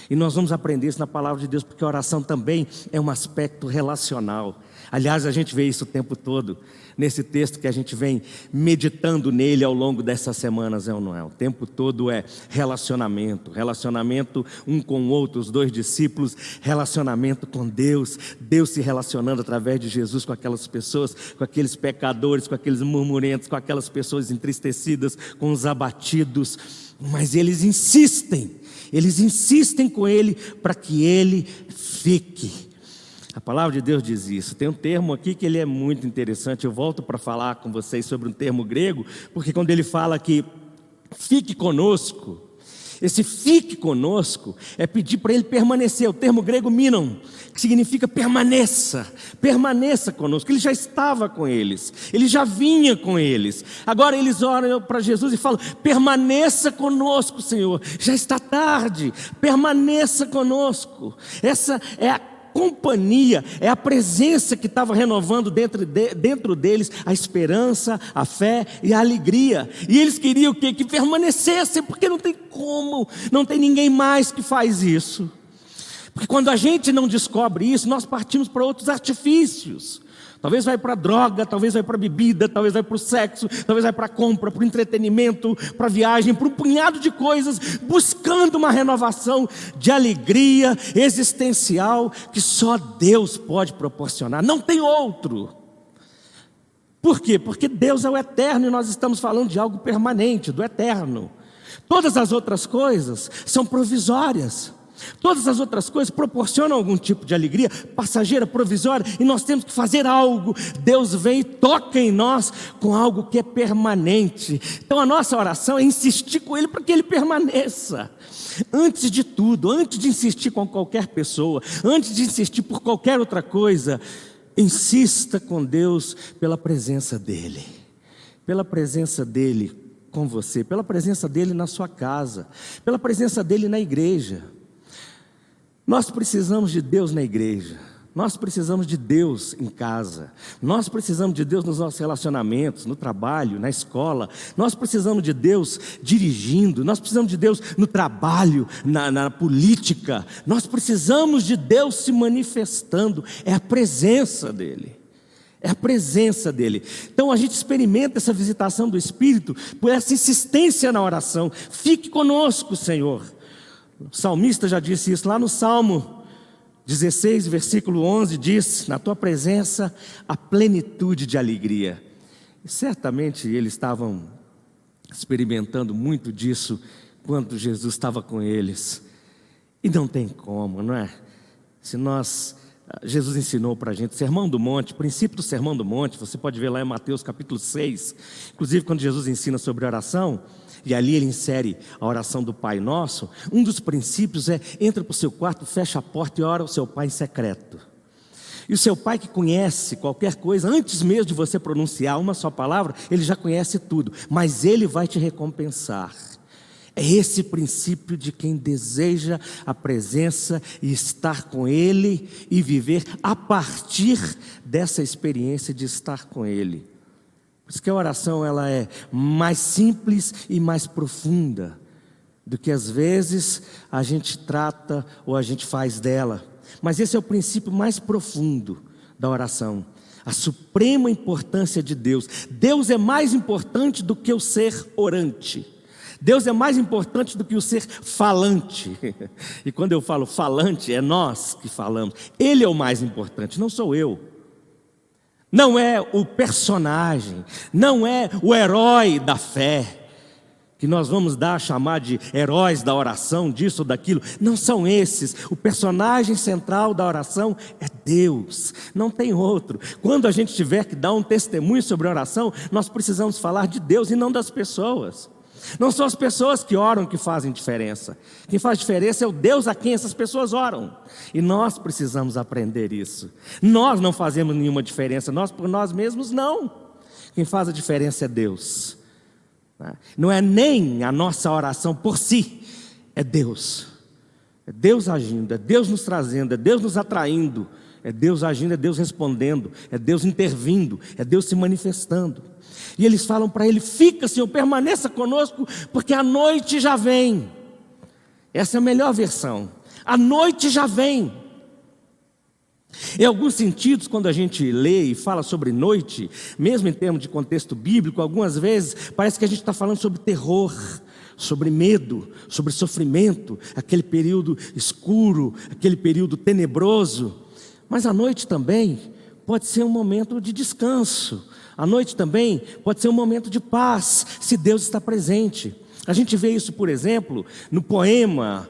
E nós vamos aprender isso na palavra de Deus, porque a oração também é um aspecto relacional. Aliás, a gente vê isso o tempo todo, nesse texto que a gente vem meditando nele ao longo dessas semanas, é ou não é? O tempo todo é relacionamento, relacionamento um com o outro, os dois discípulos, relacionamento com Deus, Deus se relacionando através de Jesus com aquelas pessoas, com aqueles pecadores, com aqueles murmurentos, com aquelas pessoas entristecidas, com os abatidos, mas eles insistem com Ele para que Ele fique. A palavra de Deus diz isso. Tem um termo aqui que ele é muito interessante. Eu volto para falar com vocês sobre um termo grego, porque quando ele fala que fique conosco, esse fique conosco é pedir para Ele permanecer. O termo grego minon, que significa permaneça conosco. Ele já estava com eles, Ele já vinha com eles. Agora eles oram para Jesus e falam: permaneça conosco, Senhor, já está tarde, permaneça conosco. Essa é a companhia, é a presença que estava renovando dentro deles a esperança, a fé e a alegria. E eles queriam o quê? Que permanecessem, porque não tem como, não tem ninguém mais que faz isso. Porque quando a gente não descobre isso, nós partimos para outros artifícios. Talvez vai para a droga, talvez vai para a bebida, talvez vai para o sexo, talvez vai para a compra, para o entretenimento, para a viagem, para um punhado de coisas, buscando uma renovação de alegria existencial que só Deus pode proporcionar, não tem outro. Por quê? Porque Deus é o eterno e nós estamos falando de algo permanente, do eterno. Todas as outras coisas são provisórias. Todas as outras coisas proporcionam algum tipo de alegria passageira, provisória, e nós temos que fazer algo. Deus vem e toca em nós com algo que é permanente. Então a nossa oração é insistir com Ele para que Ele permaneça. Antes de tudo, antes de insistir com qualquer pessoa, antes de insistir por qualquer outra coisa, insista com Deus pela presença dEle. Pela presença dEle com você, pela presença dEle na sua casa, pela presença dEle na igreja. Nós precisamos de Deus na igreja, nós precisamos de Deus em casa, nós precisamos de Deus nos nossos relacionamentos, no trabalho, na escola, nós precisamos de Deus dirigindo, nós precisamos de Deus no trabalho, na política, nós precisamos de Deus se manifestando, é a presença dEle. É a presença dEle. Então a gente experimenta essa visitação do Espírito por essa insistência na oração. Fique conosco, Senhor. O salmista já disse isso lá no Salmo 16, versículo 11, diz: na tua presença a plenitude de alegria. E certamente eles estavam experimentando muito disso quando Jesus estava com eles. E não tem como, não é? Jesus ensinou para a gente, Sermão do Monte, princípio do Sermão do Monte, você pode ver lá em Mateus capítulo 6, inclusive quando Jesus ensina sobre oração, e ali ele insere a oração do Pai Nosso, um dos princípios é: entra para o seu quarto, fecha a porta e ora ao seu Pai em secreto. E o seu Pai, que conhece qualquer coisa, antes mesmo de você pronunciar uma só palavra, ele já conhece tudo, mas ele vai te recompensar. É esse princípio de quem deseja a presença e estar com Ele e viver a partir dessa experiência de estar com Ele. Por isso que a oração ela é mais simples e mais profunda do que às vezes a gente trata ou a gente faz dela. Mas esse é o princípio mais profundo da oração. A suprema importância de Deus. Deus é mais importante do que o ser orante. Deus é mais importante do que o ser falante. E quando eu falo falante, é nós que falamos. Ele é o mais importante, não sou eu. Não é o personagem, não é o herói da fé, que nós vamos chamar de heróis da oração, disso ou daquilo. Não são esses. O personagem central da oração é Deus, não tem outro. Quando a gente tiver que dar um testemunho sobre a oração, nós precisamos falar de Deus e não das pessoas. Não são as pessoas que oram que fazem diferença. Quem faz diferença é o Deus a quem essas pessoas oram. E nós precisamos aprender isso. Nós não fazemos nenhuma diferença, nós por nós mesmos não. Quem faz a diferença é Deus. Não é nem a nossa oração por si, é Deus. É Deus agindo, é Deus nos trazendo, é Deus nos atraindo, é Deus agindo, é Deus respondendo, é Deus intervindo, é Deus se manifestando. E eles falam para ele: fica, Senhor, permaneça conosco, porque a noite já vem. Essa é a melhor versão. A noite já vem. Em alguns sentidos, quando a gente lê e fala sobre noite, mesmo em termos de contexto bíblico, algumas vezes parece que a gente está falando sobre terror, sobre medo, sobre sofrimento, aquele período escuro, aquele período tenebroso. Mas a noite também pode ser um momento de descanso. A noite também pode ser um momento de paz, se Deus está presente. A gente vê isso, por exemplo, no poema,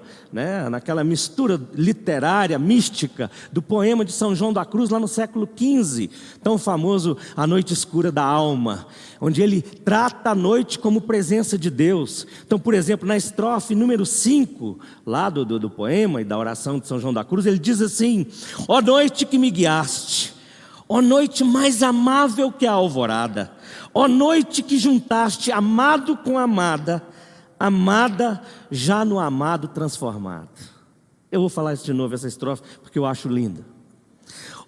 naquela mistura literária, mística, do poema de São João da Cruz, lá no século XV, tão famoso A Noite Escura da Alma, onde ele trata a noite como presença de Deus. Então, por exemplo, na estrofe número 5, lá do poema e da oração de São João da Cruz, ele diz assim: ó noite que me guiaste, ó noite mais amável que a alvorada, ó noite que juntaste amado com amada, amada já no amado transformado. Eu vou falar isso de novo, essa estrofe, porque eu acho linda.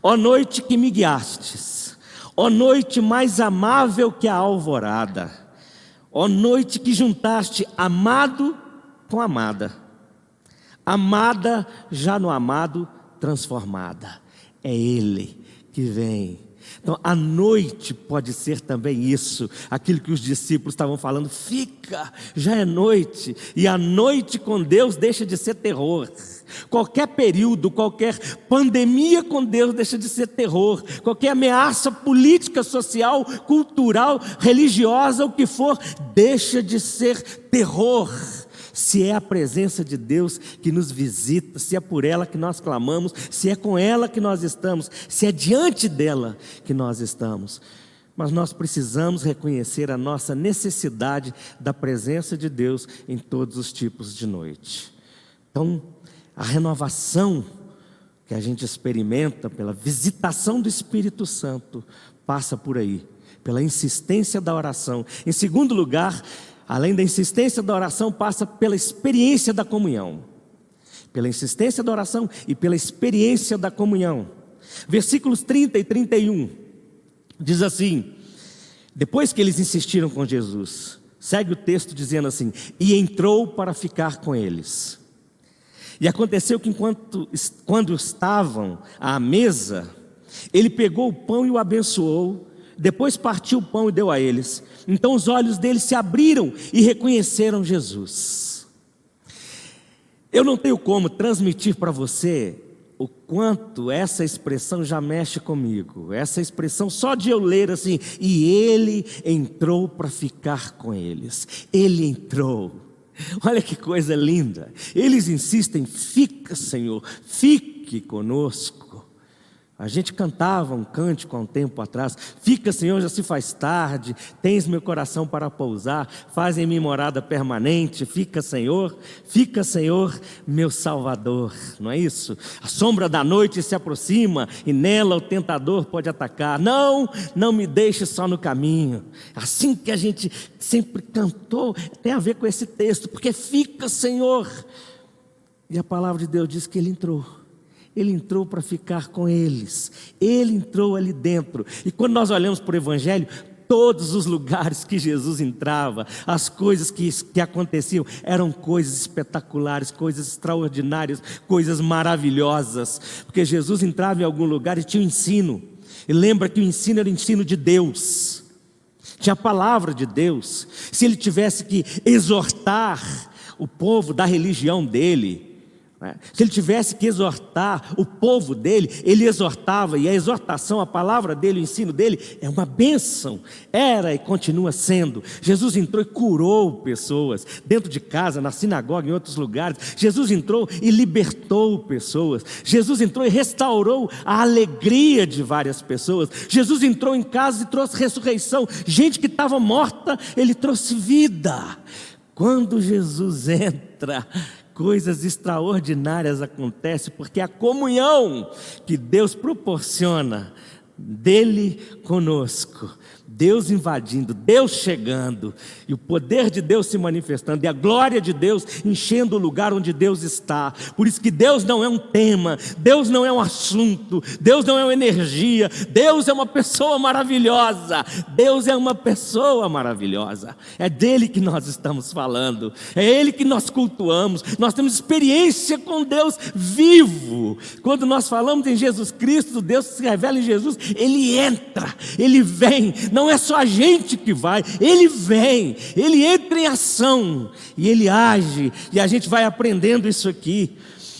Ó noite que me guiastes, ó noite mais amável que a alvorada, ó noite que juntaste amado com amada, amada já no amado transformada. É Ele que vem Então, a noite pode ser também isso, aquilo que os discípulos estavam falando, fica, já é noite, e a noite com Deus deixa de ser terror. Qualquer período, qualquer pandemia com Deus deixa de ser terror, qualquer ameaça política, social, cultural, religiosa, o que for, deixa de ser terror. Se é a presença de Deus que nos visita, se é por ela que nós clamamos, se é com ela que nós estamos, se é diante dela que nós estamos. Mas nós precisamos reconhecer a nossa necessidade da presença de Deus em todos os tipos de noite. Então, a renovação que a gente experimenta pela visitação do Espírito Santo passa por aí, pela insistência da oração. Em segundo lugar, além da insistência da oração, passa pela experiência da comunhão. Pela insistência da oração e pela experiência da comunhão. Versículos 30 e 31, diz assim, depois que eles insistiram com Jesus, segue o texto dizendo assim, e entrou para ficar com eles. E aconteceu que quando estavam à mesa, ele pegou o pão e o abençoou, depois partiu o pão e deu a eles. Então os olhos deles se abriram e reconheceram Jesus. Eu não tenho como transmitir para você o quanto essa expressão já mexe comigo. Essa expressão só de eu ler assim, e ele entrou para ficar com eles. Ele entrou. Olha que coisa linda. Eles insistem, fica, Senhor, fique conosco. A gente cantava um cântico há um tempo atrás, fica, Senhor, já se faz tarde, tens meu coração para pousar, faz em mim morada permanente, fica, Senhor, meu Salvador, não é isso? A sombra da noite se aproxima e nela o tentador pode atacar, não me deixe só no caminho. Assim que a gente sempre cantou, tem a ver com esse texto, porque fica, Senhor. E a palavra de Deus diz que ele entrou. Ele entrou para ficar com eles, ele entrou ali dentro. E quando nós olhamos para o Evangelho, todos os lugares que Jesus entrava, as coisas que aconteciam, eram coisas espetaculares, coisas extraordinárias, coisas maravilhosas. Porque Jesus entrava em algum lugar e tinha um ensino, e lembra que o ensino era o ensino de Deus, tinha a palavra de Deus. Se ele tivesse que exortar o povo da religião dele, se ele tivesse que exortar o povo dele, ele exortava, e a exortação, a palavra dele, o ensino dele é uma bênção, era e continua sendo. Jesus entrou e curou pessoas, dentro de casa, na sinagoga, em outros lugares. Jesus entrou e libertou pessoas. Jesus entrou e restaurou a alegria de várias pessoas. Jesus entrou em casa e trouxe ressurreição. Gente que estava morta, ele trouxe vida. Quando Jesus entra, coisas extraordinárias acontecem, porque a comunhão que Deus proporciona dele conosco, Deus invadindo, Deus chegando, e o poder de Deus se manifestando, e a glória de Deus enchendo o lugar onde Deus está. Por isso que Deus não é um tema, Deus não é um assunto, Deus não é uma energia, Deus é uma pessoa maravilhosa. Deus é uma pessoa maravilhosa. É dele que nós estamos falando, é ele que nós cultuamos. Nós temos experiência com Deus vivo. Quando nós falamos em Jesus Cristo, Deus se revela em Jesus, ele entra, ele vem. Não é só a gente que vai, ele vem, ele entra em ação e ele age, e a gente vai aprendendo isso aqui.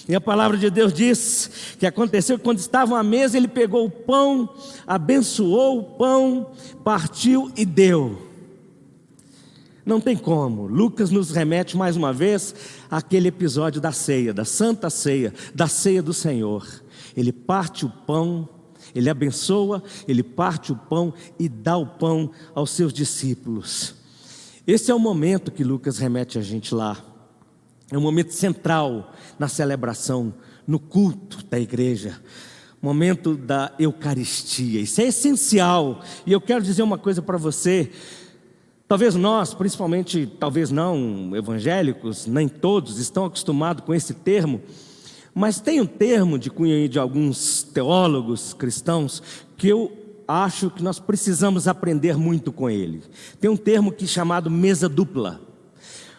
E a palavra de Deus diz que aconteceu que quando estavam à mesa, ele pegou o pão, abençoou o pão, partiu e deu. Não tem como. Lucas nos remete mais uma vez àquele episódio da ceia, da Santa Ceia, da ceia do Senhor. Ele parte o pão, ele abençoa, ele parte o pão e dá o pão aos seus discípulos. Esse é o momento que Lucas remete a gente lá. É um momento central na celebração, no culto da igreja. Momento da Eucaristia. Isso é essencial. E eu quero dizer uma coisa para você. Talvez nós, principalmente, talvez não evangélicos, nem todos estão acostumados com esse termo. Mas tem um termo de cunho de alguns teólogos cristãos que eu acho que nós precisamos aprender muito com ele. Tem um termo chamado mesa dupla.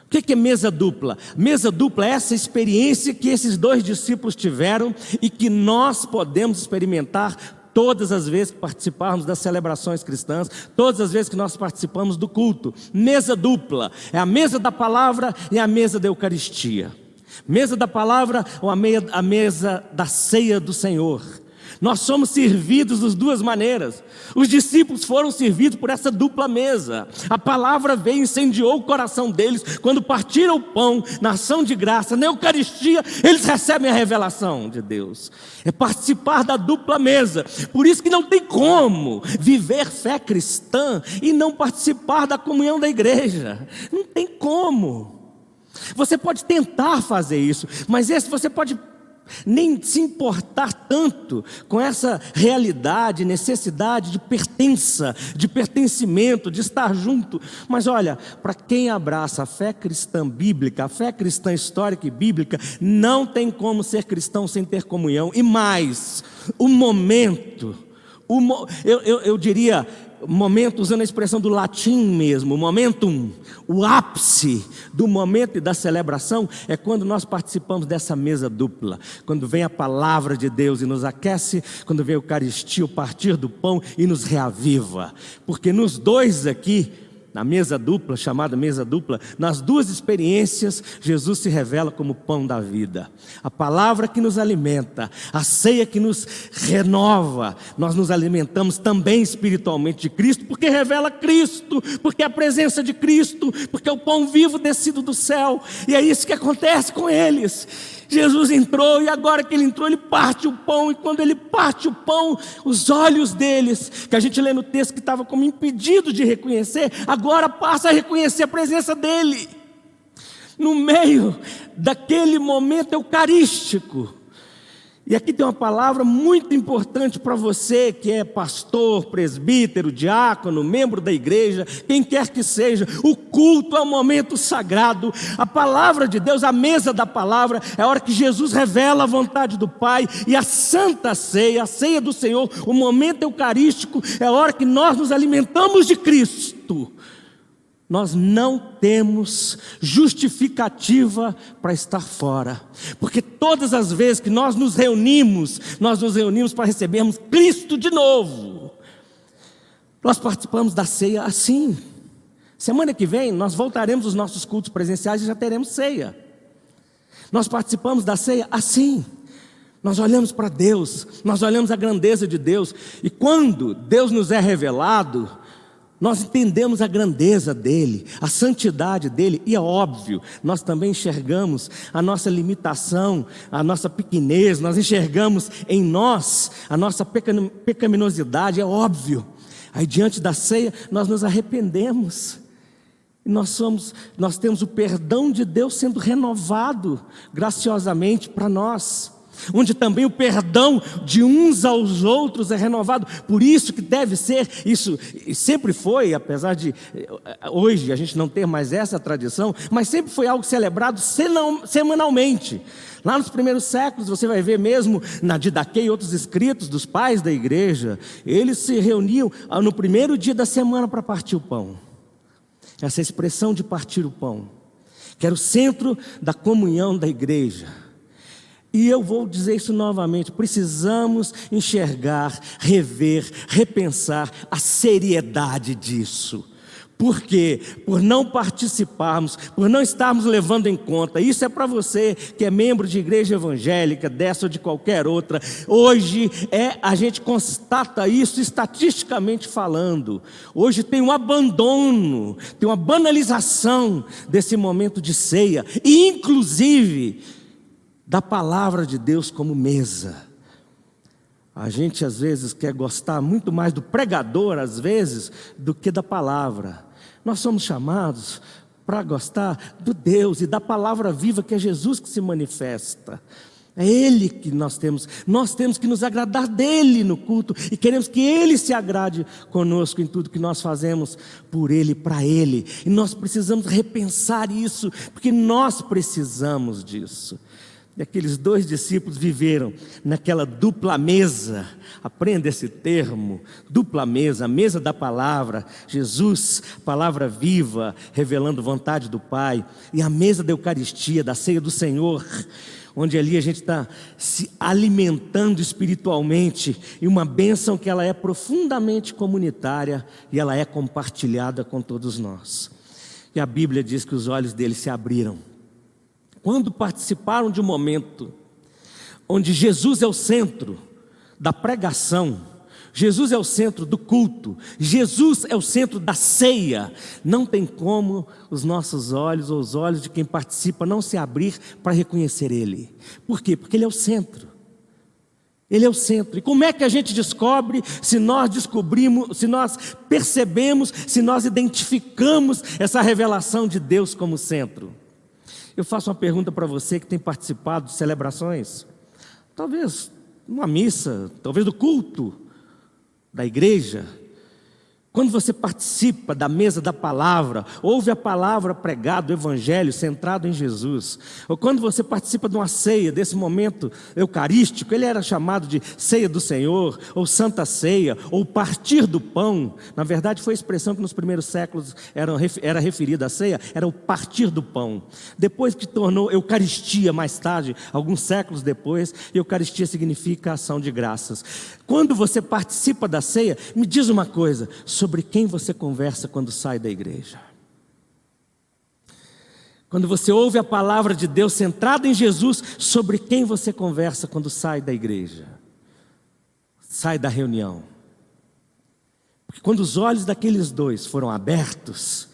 O que é mesa dupla? Mesa dupla é essa experiência que esses dois discípulos tiveram e que nós podemos experimentar todas as vezes que participarmos das celebrações cristãs, todas as vezes que nós participamos do culto. Mesa dupla, é a mesa da palavra e a mesa da Eucaristia. Mesa da palavra ou a mesa da ceia do Senhor. Nós somos servidos das duas maneiras. Os discípulos foram servidos por essa dupla mesa. A palavra veio e incendiou o coração deles. Quando partiram o pão na ação de graça, na Eucaristia, eles recebem a revelação de Deus. É participar da dupla mesa. Por isso que não tem como viver fé cristã e não participar da comunhão da igreja. Não tem como. Você pode tentar fazer isso, mas você pode nem se importar tanto com essa realidade, necessidade de pertença, de pertencimento, de estar junto. Mas olha, para quem abraça a fé cristã bíblica, a fé cristã histórica e bíblica, não tem como ser cristão sem ter comunhão. E mais, o momento, eu diria, momento, usando a expressão do latim mesmo, o momentum, o ápice do momento e da celebração é quando nós participamos dessa mesa dupla, quando vem a palavra de Deus e nos aquece, quando vem a Eucaristia, o partir do pão e nos reaviva, porque nos dois aqui, na mesa dupla, chamada mesa dupla, nas duas experiências, Jesus se revela como pão da vida. A palavra que nos alimenta, a ceia que nos renova, nós nos alimentamos também espiritualmente de Cristo, porque revela Cristo, porque é a presença de Cristo, porque é o pão vivo descido do céu, e é isso que acontece com eles. Jesus entrou e agora que ele entrou, ele parte o pão, e quando ele parte o pão, os olhos deles, que a gente lê no texto que estava como impedido de reconhecer, agora passa a reconhecer a presença dele, no meio daquele momento eucarístico. E aqui tem uma palavra muito importante para você que é pastor, presbítero, diácono, membro da igreja, quem quer que seja. O culto é um momento sagrado. A palavra de Deus, a mesa da palavra, é a hora que Jesus revela a vontade do Pai. E a santa ceia, a ceia do Senhor, o momento eucarístico, é a hora que nós nos alimentamos de Cristo. Nós não temos justificativa para estar fora, porque todas as vezes que nós nos reunimos para recebermos Cristo de novo. Nós participamos da ceia assim. Semana que vem nós voltaremos aos nossos cultos presenciais e já teremos ceia. Nós participamos da ceia assim. Nós olhamos para Deus, nós olhamos a grandeza de Deus, e quando Deus nos é revelado, nós entendemos a grandeza dele, a santidade dele, e é óbvio, nós também enxergamos a nossa limitação, a nossa pequenez, nós enxergamos em nós a nossa pecaminosidade, é óbvio. Aí diante da ceia nós nos arrependemos, e nós temos o perdão de Deus sendo renovado graciosamente para nós, onde também o perdão de uns aos outros é renovado. Por isso que deve ser, isso sempre foi, apesar de hoje a gente não ter mais essa tradição, mas sempre foi algo celebrado semanalmente. Lá nos primeiros séculos, você vai ver mesmo na Didaquê e outros escritos dos pais da igreja, eles se reuniam no primeiro dia da semana para partir o pão. Essa expressão de partir o pão, que era o centro da comunhão da igreja. E eu vou dizer isso novamente, precisamos enxergar, rever, repensar a seriedade disso. Por quê? Por não participarmos, por não estarmos levando em conta. Isso é para você que é membro de igreja evangélica, dessa ou de qualquer outra. Hoje a gente constata isso estatisticamente falando. Hoje tem um abandono, tem uma banalização desse momento de ceia, e inclusive da palavra de Deus como mesa. A gente às vezes quer gostar muito mais do pregador, às vezes, do que da palavra. Nós somos chamados para gostar do Deus e da palavra viva, que é Jesus que se manifesta. É Ele que nós temos que nos agradar dEle no culto, e queremos que Ele se agrade conosco em tudo que nós fazemos por Ele e para Ele. E nós precisamos repensar isso, porque nós precisamos disso. E aqueles 2 discípulos viveram naquela dupla mesa. Aprenda esse termo, dupla mesa, a mesa da palavra. Jesus, palavra viva, revelando vontade do Pai. E a mesa da Eucaristia, da ceia do Senhor, onde ali a gente está se alimentando espiritualmente. E uma bênção que ela é profundamente comunitária e ela é compartilhada com todos nós. E a Bíblia diz que os olhos deles se abriram quando participaram de um momento onde Jesus é o centro da pregação, Jesus é o centro do culto, Jesus é o centro da ceia. Não tem como os nossos olhos ou os olhos de quem participa não se abrir para reconhecer Ele. Por quê? Porque Ele é o centro. Ele é o centro. E como é que a gente descobre? Se nós descobrimos, se nós percebemos, se nós identificamos essa revelação de Deus como centro. Eu faço uma pergunta para você que tem participado de celebrações, talvez numa missa, talvez do culto da igreja. Quando você participa da mesa da palavra, ouve a palavra pregada, o evangelho centrado em Jesus, ou quando você participa de uma ceia, desse momento eucarístico, ele era chamado de ceia do Senhor, ou santa ceia, ou partir do pão. Na verdade foi a expressão que nos primeiros séculos era referida à ceia, era o partir do pão. Depois que tornou eucaristia mais tarde, alguns séculos depois, eucaristia significa ação de graças. Quando você participa da ceia, me diz uma coisa, sobre quem você conversa quando sai da igreja. Quando você ouve a palavra de Deus centrada em Jesus, sobre quem você conversa quando sai da igreja, sai da reunião. Porque quando os olhos daqueles 2 foram abertos,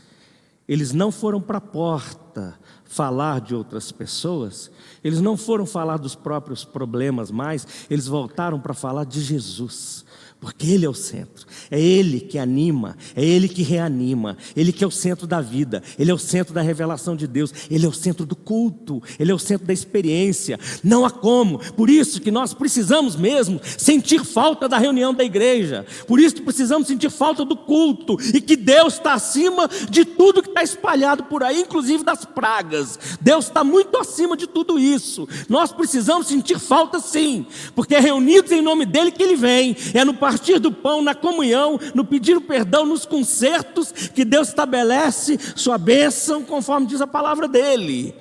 eles não foram para a porta falar de outras pessoas, eles não foram falar dos próprios problemas mais, eles voltaram para falar de Jesus. Porque Ele é o centro, é Ele que anima, é Ele que reanima, Ele que é o centro da vida, Ele é o centro da revelação de Deus, Ele é o centro do culto, Ele é o centro da experiência, não há como. Por isso que nós precisamos mesmo sentir falta da reunião da igreja, por isso que precisamos sentir falta do culto, e que Deus está acima de tudo que está espalhado por aí, inclusive das pragas. Deus está muito acima de tudo isso. Nós precisamos sentir falta sim, porque é reunidos em nome dEle que Ele vem, é no partir do pão, na comunhão, no pedir o perdão, nos concertos, que Deus estabelece sua bênção, conforme diz a palavra dEle.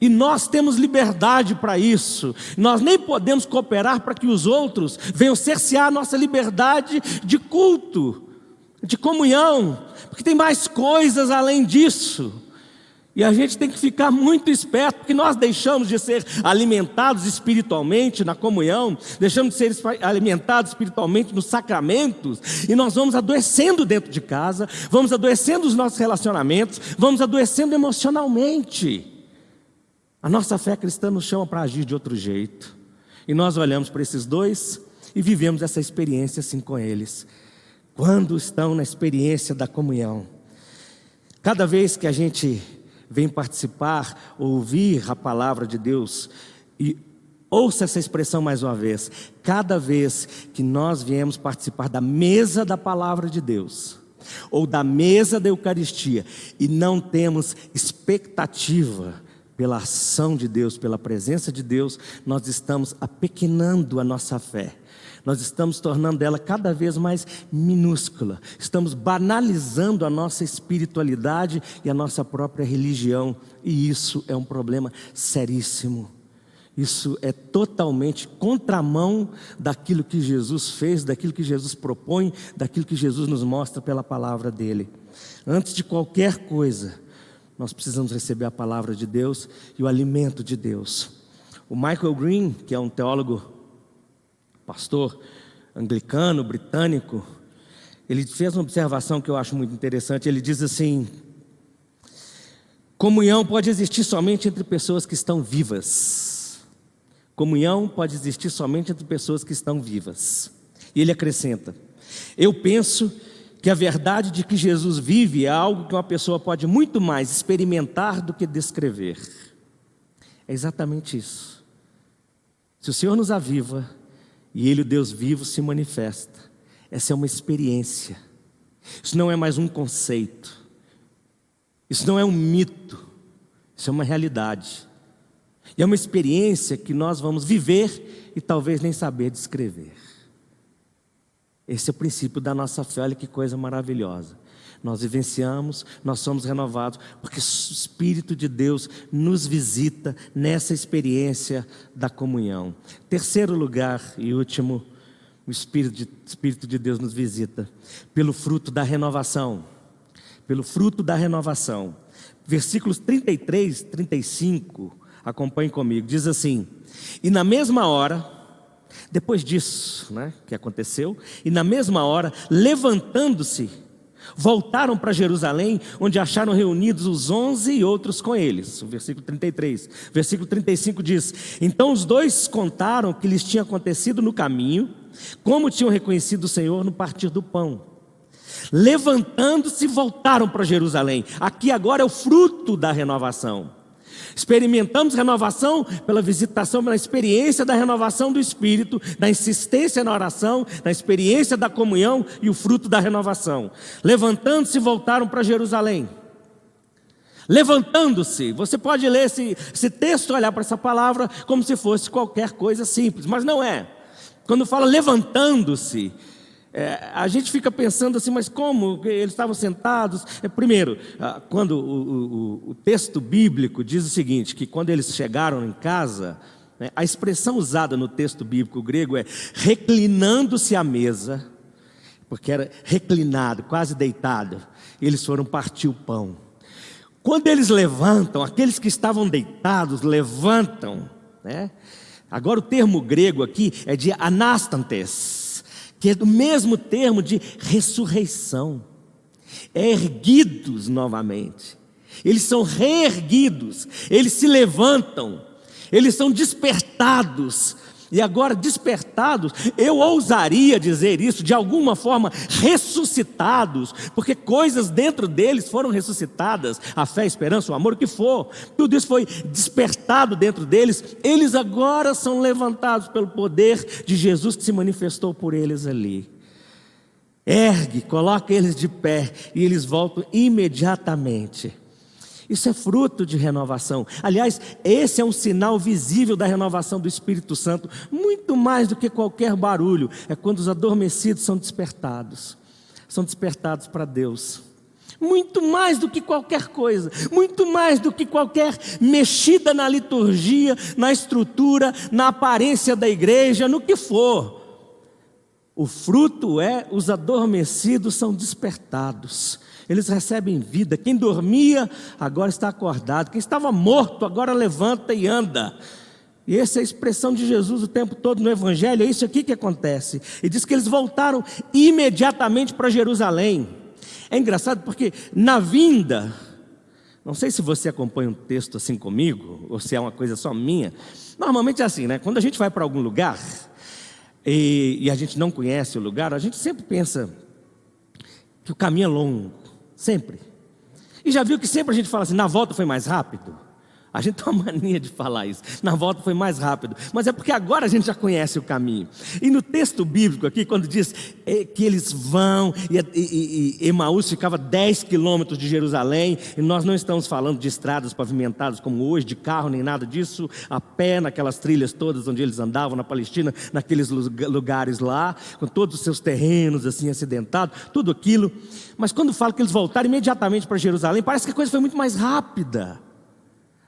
E nós temos liberdade para isso. Nós nem podemos cooperar para que os outros venham cercear a nossa liberdade de culto, de comunhão, porque tem mais coisas além disso. E a gente tem que ficar muito esperto, porque nós deixamos de ser alimentados espiritualmente na comunhão, deixamos de ser alimentados espiritualmente nos sacramentos, e nós vamos adoecendo dentro de casa, vamos adoecendo os nossos relacionamentos, vamos adoecendo emocionalmente. A nossa fé cristã nos chama para agir de outro jeito, e nós olhamos para esses 2 e vivemos essa experiência assim com eles. Quando estão na experiência da comunhão, cada vez que a gente vem participar, ouvir a palavra de Deus, e ouça essa expressão mais uma vez, cada vez que nós viemos participar da mesa da palavra de Deus, ou da mesa da Eucaristia, e não temos expectativa pela ação de Deus, pela presença de Deus, nós estamos apequenando a nossa fé. Nós estamos tornando ela cada vez mais minúscula. Estamos banalizando a nossa espiritualidade e a nossa própria religião. E isso é um problema seríssimo. Isso é totalmente contramão daquilo que Jesus fez, daquilo que Jesus propõe, daquilo que Jesus nos mostra pela palavra dEle. Antes de qualquer coisa, nós precisamos receber a palavra de Deus e o alimento de Deus. O Michael Green, que é um teólogo, pastor anglicano, britânico, ele fez uma observação que eu acho muito interessante. Ele diz assim: comunhão pode existir somente entre pessoas que estão vivas. Comunhão pode existir somente entre pessoas que estão vivas. E ele acrescenta: eu penso que a verdade de que Jesus vive é algo que uma pessoa pode muito mais experimentar do que descrever. É exatamente isso. Se o Senhor nos aviva, e Ele, o Deus vivo, se manifesta, essa é uma experiência. Isso não é mais um conceito, isso não é um mito, isso é uma realidade. E é uma experiência que nós vamos viver e talvez nem saber descrever. Esse é o princípio da nossa fé. Olha que coisa maravilhosa. Nós vivenciamos, nós somos renovados, porque o Espírito de Deus nos visita nessa experiência da comunhão. Terceiro lugar e último, o Espírito de Deus nos visita pelo fruto da renovação. Pelo fruto da renovação. Versículos 33, 35, acompanhem comigo, diz assim: e na mesma hora, depois disso, que aconteceu, e na mesma hora, levantando-se, voltaram para Jerusalém, onde acharam reunidos os 11 e outros com eles. O versículo 33. Versículo 35 diz: então os dois contaram o que lhes tinha acontecido no caminho, como tinham reconhecido o Senhor no partir do pão. Levantando-se, voltaram para Jerusalém. Aqui agora é o fruto da renovação. Experimentamos renovação pela visitação, pela experiência da renovação do Espírito, da insistência na oração, da experiência da comunhão e o fruto da renovação. Levantando-se, voltaram para Jerusalém. Levantando-se, você pode ler esse texto, olhar para essa palavra como se fosse qualquer coisa simples, mas não é. Quando fala levantando-se, a gente fica pensando assim, mas como? Eles estavam sentados. Primeiro, quando o texto bíblico diz o seguinte, que quando eles chegaram em casa, a expressão usada no texto bíblico grego é reclinando-se à mesa, porque era reclinado, quase deitado, eles foram partir o pão. Quando eles levantam, aqueles que estavam deitados levantam, Agora o termo grego aqui é de anastantes, que é do mesmo termo de ressurreição, erguidos novamente, eles são reerguidos, eles se levantam, eles são despertados, e agora despertados, eu ousaria dizer isso, de alguma forma ressuscitados, porque coisas dentro deles foram ressuscitadas, a fé, a esperança, o amor, o que for, tudo isso foi despertado dentro deles, eles agora são levantados pelo poder de Jesus que se manifestou por eles ali. Ergue, coloca eles de pé e eles voltam imediatamente. Isso é fruto de renovação. Aliás, esse é um sinal visível da renovação do Espírito Santo, muito mais do que qualquer barulho. É quando os adormecidos são despertados para Deus. Muito mais do que qualquer coisa, muito mais do que qualquer mexida na liturgia, na estrutura, na aparência da igreja, no que for. O fruto é, os adormecidos são despertados. Eles recebem vida. Quem dormia, agora está acordado. Quem estava morto, agora levanta e anda. E essa é a expressão de Jesus o tempo todo no Evangelho. É isso aqui que acontece. E diz que eles voltaram imediatamente para Jerusalém. É engraçado porque na vinda, não sei se você acompanha um texto assim comigo, ou se é uma coisa só minha. Normalmente é assim, Quando a gente vai para algum lugar e a gente não conhece o lugar, a gente sempre pensa que o caminho é longo. Sempre. E já viu que sempre a gente fala assim, na volta foi mais rápido? A gente tem uma mania de falar isso. Na volta foi mais rápido. Mas é porque agora a gente já conhece o caminho. E no texto bíblico aqui, quando diz que eles vão, e Emaús ficava 10 quilômetros de Jerusalém, e nós não estamos falando de estradas pavimentadas como hoje, de carro nem nada disso, a pé naquelas trilhas todas onde eles andavam na Palestina, naqueles lugares lá, com todos os seus terrenos assim acidentados, tudo aquilo. Mas quando fala que eles voltaram imediatamente para Jerusalém, parece que a coisa foi muito mais rápida.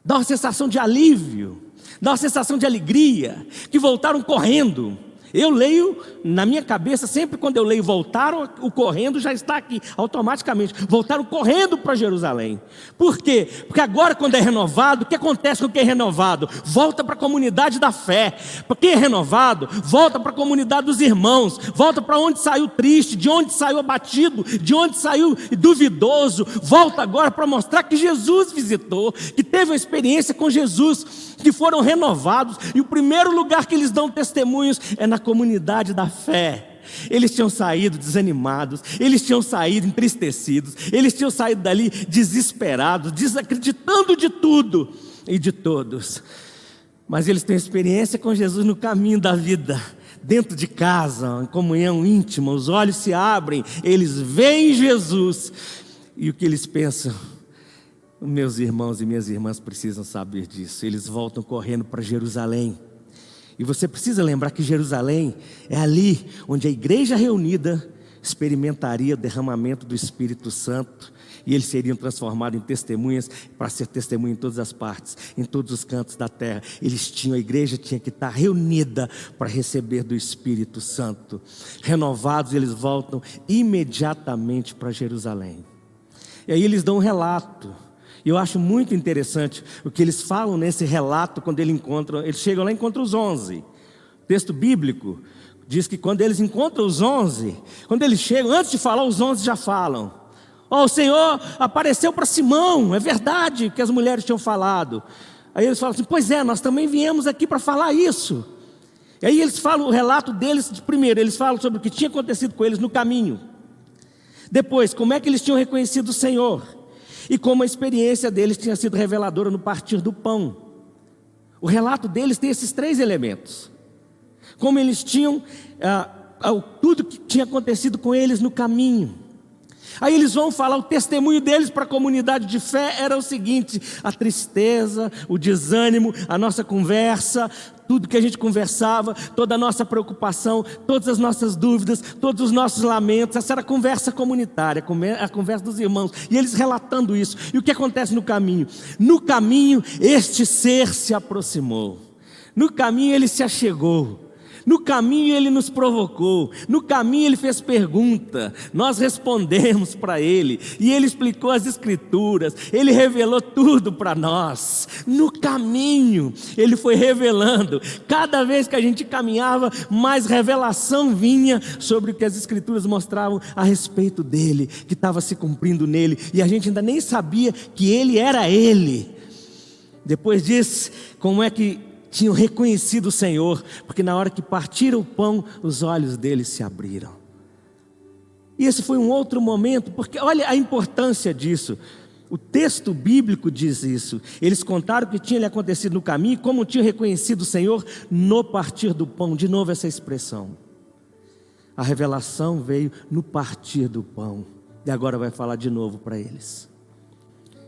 Dá uma sensação de alívio, dá uma sensação de alegria, que voltaram correndo. Eu leio na minha cabeça, sempre quando eu leio voltaram, o correndo já está aqui, automaticamente. Voltaram correndo para Jerusalém. Por quê? Porque agora quando é renovado, o que acontece com quem é renovado? Volta para a comunidade da fé. Para quem é renovado, volta para a comunidade dos irmãos. Volta para onde saiu triste, de onde saiu abatido, de onde saiu duvidoso. Volta agora para mostrar que Jesus visitou, que teve uma experiência com Jesus, que foram renovados. E o primeiro lugar que eles dão testemunhos é na comunidade da fé. Eles tinham saído desanimados, eles tinham saído entristecidos, eles tinham saído dali desesperados, desacreditando de tudo e de todos. Mas eles têm experiência com Jesus no caminho da vida, dentro de casa, em comunhão íntima, os olhos se abrem, eles veem Jesus, e o que eles pensam? Meus irmãos e minhas irmãs precisam saber disso. Eles voltam correndo para Jerusalém. E você precisa lembrar que Jerusalém é ali onde a igreja reunida experimentaria o derramamento do Espírito Santo. E eles seriam transformados em testemunhas, para ser testemunha em todas as partes, em todos os cantos da terra. A igreja tinha que estar reunida para receber do Espírito Santo. Renovados, eles voltam imediatamente para Jerusalém. E aí eles dão um relato. E eu acho muito interessante o que eles falam nesse relato quando eles chegam lá e encontram os 11. O texto bíblico diz que quando eles encontram os 11, quando eles chegam, antes de falar, os 11 já falam: ó, o Senhor apareceu para Simão, é verdade que as mulheres tinham falado. Aí eles falam assim: pois é, nós também viemos aqui para falar isso. E aí eles falam o relato deles, primeiro, eles falam sobre o que tinha acontecido com eles no caminho. Depois, como é que eles tinham reconhecido o Senhor. E como a experiência deles tinha sido reveladora no partir do pão. O relato deles tem esses 3 elementos. Como eles tinham, tudo que tinha acontecido com eles no caminho. Aí eles vão falar, o testemunho deles para a comunidade de fé era o seguinte: a tristeza, o desânimo, a nossa conversa, tudo que a gente conversava, toda a nossa preocupação, todas as nossas dúvidas, todos os nossos lamentos. Essa era a conversa comunitária, a conversa dos irmãos. E eles relatando isso. E o que acontece no caminho? No caminho, este ser se aproximou. No caminho, ele se achegou. No caminho ele nos provocou, no caminho ele fez pergunta, nós respondemos para ele, e ele explicou as escrituras, ele revelou tudo para nós. No caminho ele foi revelando, cada vez que a gente caminhava, mais revelação vinha sobre o que as escrituras mostravam a respeito dele, que estava se cumprindo nele, e a gente ainda nem sabia que ele era ele. Depois disso, como é que tinham reconhecido o Senhor? Porque na hora que partiram o pão, os olhos deles se abriram. E esse foi um outro momento, porque olha a importância disso. O texto bíblico diz isso. Eles contaram o que tinha lhe acontecido no caminho, e como tinham reconhecido o Senhor no partir do pão. De novo essa expressão. A revelação veio no partir do pão. E agora vai falar de novo para eles.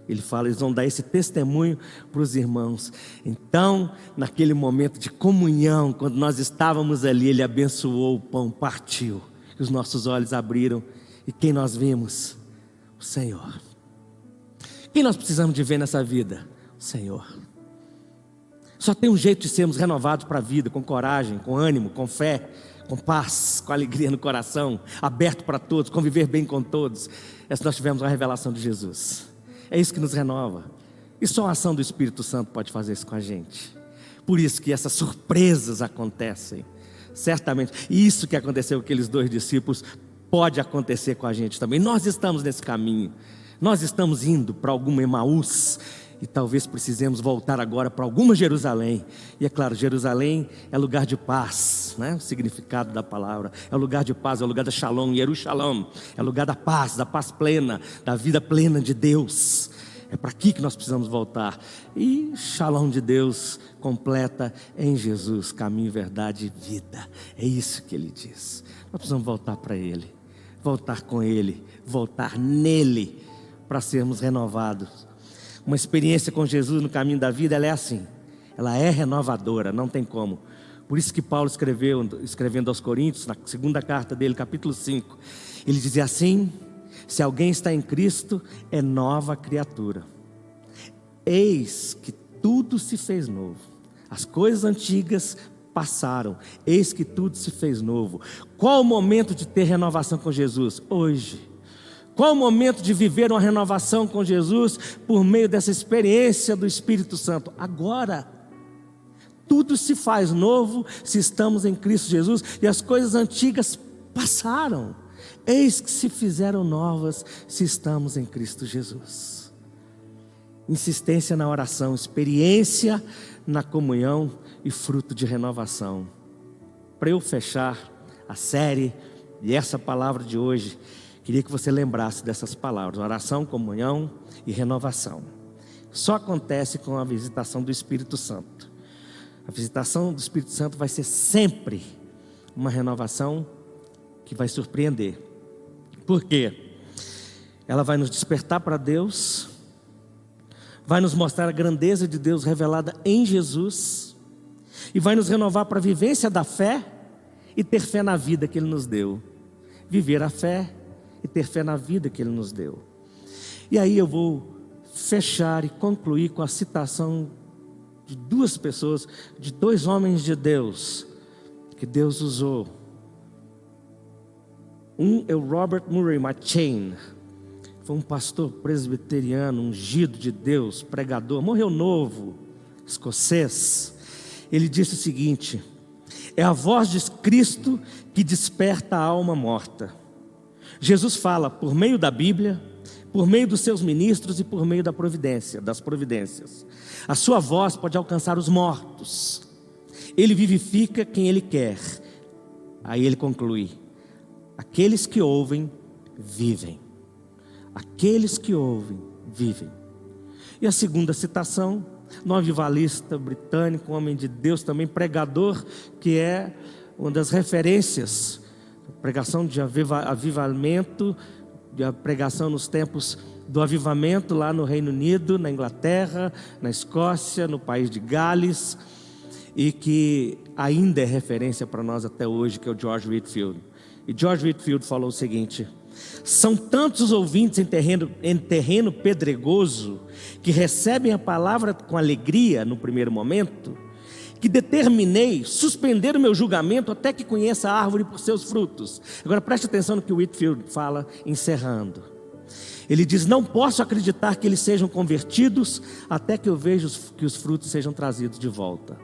Ele fala, eles vão dar esse testemunho para os irmãos. Então, naquele momento de comunhão, quando nós estávamos ali, ele abençoou o pão, partiu. E os nossos olhos abriram. E quem nós vimos? O Senhor. Quem nós precisamos de ver nessa vida? O Senhor. Só tem um jeito de sermos renovados para a vida, com coragem, com ânimo, com fé, com paz, com alegria no coração, aberto para todos, conviver bem com todos. É se nós tivermos uma revelação de Jesus. É isso que nos renova. E só a ação do Espírito Santo pode fazer isso com a gente. Por isso que essas surpresas acontecem. Certamente, isso que aconteceu com aqueles 2 discípulos pode acontecer com a gente também. Nós estamos nesse caminho. Nós estamos indo para alguma Emaús. E talvez precisemos voltar agora para alguma Jerusalém. E é claro, Jerusalém é lugar de paz, né? O significado da palavra é o lugar de paz, é o lugar da Shalom, Yerushalom. É o lugar da paz plena, da vida plena de Deus. É para aqui que nós precisamos voltar. E Shalom de Deus completa em Jesus, caminho, verdade e vida. É isso que ele diz. Nós precisamos voltar para ele, voltar com ele, voltar nele, para sermos renovados. Uma experiência com Jesus no caminho da vida, ela é assim, ela é renovadora, não tem como. Por isso que Paulo escrevendo aos Coríntios, na segunda carta dele, capítulo 5, ele dizia assim: se alguém está em Cristo, é nova criatura. Eis que tudo se fez novo, as coisas antigas passaram, eis que tudo se fez novo. Qual o momento de ter renovação com Jesus? Hoje. Qual o momento de viver uma renovação com Jesus por meio dessa experiência do Espírito Santo? Agora. Tudo se faz novo se estamos em Cristo Jesus, e as coisas antigas passaram, eis que se fizeram novas se estamos em Cristo Jesus. Insistência na oração, experiência na comunhão e fruto de renovação. Para eu fechar a série e essa palavra de hoje, queria que você lembrasse dessas palavras: oração, comunhão e renovação. Só acontece com a visitação do Espírito Santo. A visitação do Espírito Santo vai ser sempre uma renovação que vai surpreender. Por quê? Ela vai nos despertar para Deus, vai nos mostrar a grandeza de Deus revelada em Jesus, e vai nos renovar para a vivência da fé e ter fé na vida que Ele nos deu. Viver a fé e ter fé na vida que Ele nos deu. E aí eu vou fechar e concluir com a citação de duas pessoas, de dois homens de Deus, que Deus usou. Um é o Robert Murray McCheyne, foi um pastor presbiteriano, ungido de Deus, pregador, morreu novo, escocês. Ele disse o seguinte: é a voz de Cristo que desperta a alma morta. Jesus fala por meio da Bíblia, por meio dos seus ministros e por meio das providências. A sua voz pode alcançar os mortos. Ele vivifica quem Ele quer. Aí ele conclui: aqueles que ouvem, vivem. Aqueles que ouvem, vivem. E a segunda citação, no avivalista britânico, um homem de Deus também, pregador, que é uma das referências, pregação de avivamento, de pregação nos tempos do avivamento lá no Reino Unido, na Inglaterra, na Escócia, no país de Gales, e que ainda é referência para nós até hoje, que é o George Whitefield. E George Whitefield falou o seguinte: são tantos os ouvintes em terreno pedregoso que recebem a palavra com alegria no primeiro momento, que determinei suspender o meu julgamento até que conheça a árvore por seus frutos. Agora preste atenção no que o Whitefield fala, encerrando. Ele diz: não posso acreditar que eles sejam convertidos até que eu veja que os frutos sejam trazidos de volta.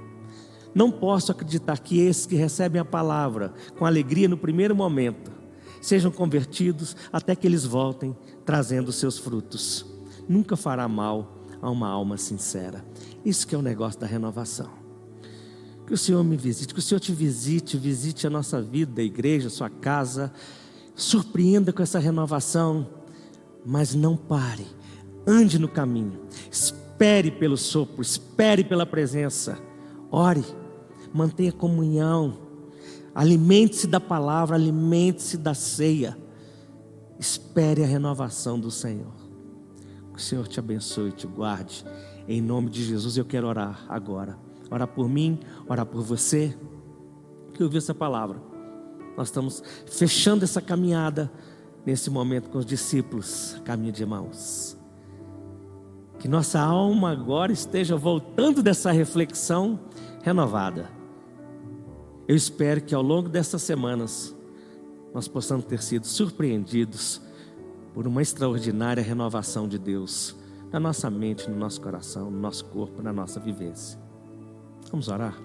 Não posso acreditar que esses que recebem a palavra com alegria no primeiro momento sejam convertidos até que eles voltem trazendo os seus frutos. Nunca fará mal a uma alma sincera. Isso que é o negócio da renovação. Que o Senhor me visite, que o Senhor te visite, visite a nossa vida, a igreja, a sua casa, surpreenda com essa renovação, mas não pare, ande no caminho, espere pelo sopro, espere pela presença, ore, mantenha comunhão, alimente-se da palavra, alimente-se da ceia, espere a renovação do Senhor. Que o Senhor te abençoe e te guarde, em nome de Jesus. Eu quero orar agora, orar por mim, orar por você, que ouviu essa palavra. Nós estamos fechando essa caminhada, nesse momento com os discípulos, caminho de Emaús. Que nossa alma agora esteja voltando dessa reflexão renovada. Eu espero que ao longo dessas semanas nós possamos ter sido surpreendidos por uma extraordinária renovação de Deus na nossa mente, no nosso coração, no nosso corpo, na nossa vivência. Vamos orar?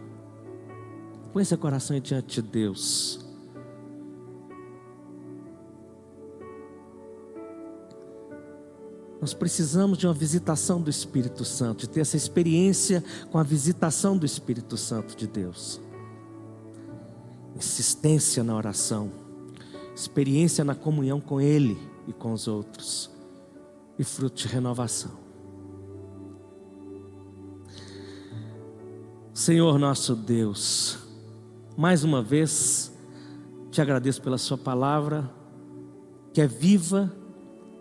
Põe seu coração diante de Deus. Nós precisamos de uma visitação do Espírito Santo, de ter essa experiência com a visitação do Espírito Santo de Deus. Insistência na oração, experiência na comunhão com Ele e com os outros, e fruto de renovação. Senhor nosso Deus, mais uma vez te agradeço pela sua palavra, que é viva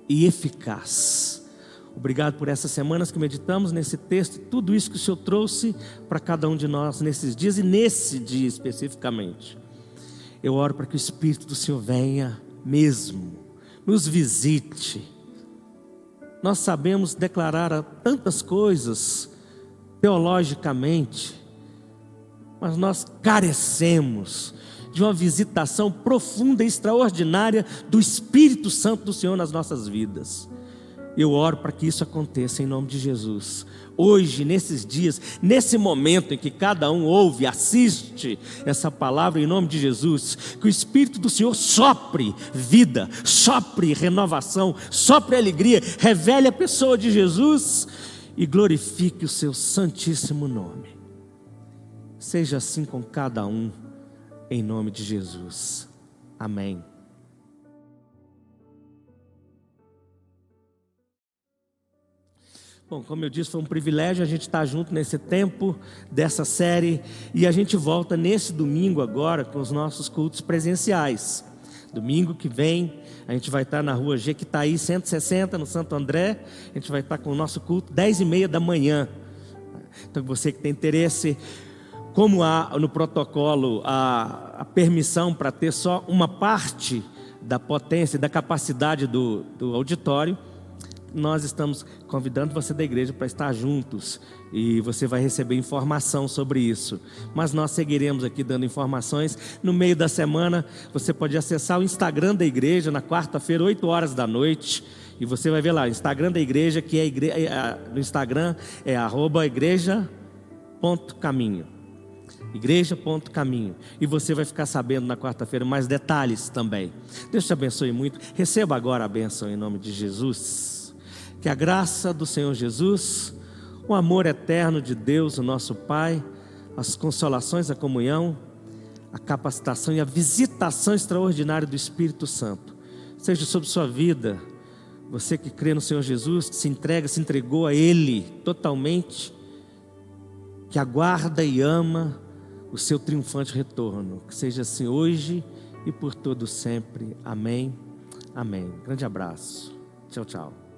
e eficaz. Obrigado por essas semanas que meditamos nesse texto, tudo isso que o Senhor trouxe para cada um de nós nesses dias e nesse dia especificamente. Eu oro para que o Espírito do Senhor venha mesmo, nos visite. Nós sabemos declarar tantas coisas teologicamente, mas nós carecemos de uma visitação profunda e extraordinária do Espírito Santo do Senhor nas nossas vidas. Eu oro para que isso aconteça em nome de Jesus. Hoje, nesses dias, nesse momento em que cada um ouve, assiste essa palavra em nome de Jesus, que o Espírito do Senhor sopre vida, sopre renovação, sopre alegria, revele a pessoa de Jesus e glorifique o seu santíssimo nome. Seja assim com cada um, em nome de Jesus. Amém. Bom, como eu disse, foi um privilégio a gente estar junto nesse tempo dessa série, e a gente volta nesse domingo agora com os nossos cultos presenciais. Domingo que vem, a gente vai estar na rua Jequitaí 160, no Santo André. A gente vai estar com o nosso culto 10h30 da manhã. Então você que tem interesse, como há no protocolo a permissão para ter só uma parte da potência e da capacidade do auditório, nós estamos convidando você da igreja para estar juntos, e você vai receber informação sobre isso. Mas nós seguiremos aqui dando informações. No meio da semana, você pode acessar o Instagram da igreja na quarta-feira, 8h da noite, e você vai ver lá, o Instagram da igreja, que no Instagram é @igreja.caminho. Igreja.caminho. E você vai ficar sabendo na quarta-feira mais detalhes também. Deus te abençoe muito. Receba agora a bênção em nome de Jesus. Que a graça do Senhor Jesus, o amor eterno de Deus, o nosso Pai, as consolações, a comunhão, a capacitação e a visitação extraordinária do Espírito Santo seja sobre sua vida. Você que crê no Senhor Jesus, que se entregou a Ele totalmente, que aguarda e ama o seu triunfante retorno. Que seja assim hoje e por todo sempre. Amém. Amém. Grande abraço. Tchau, tchau.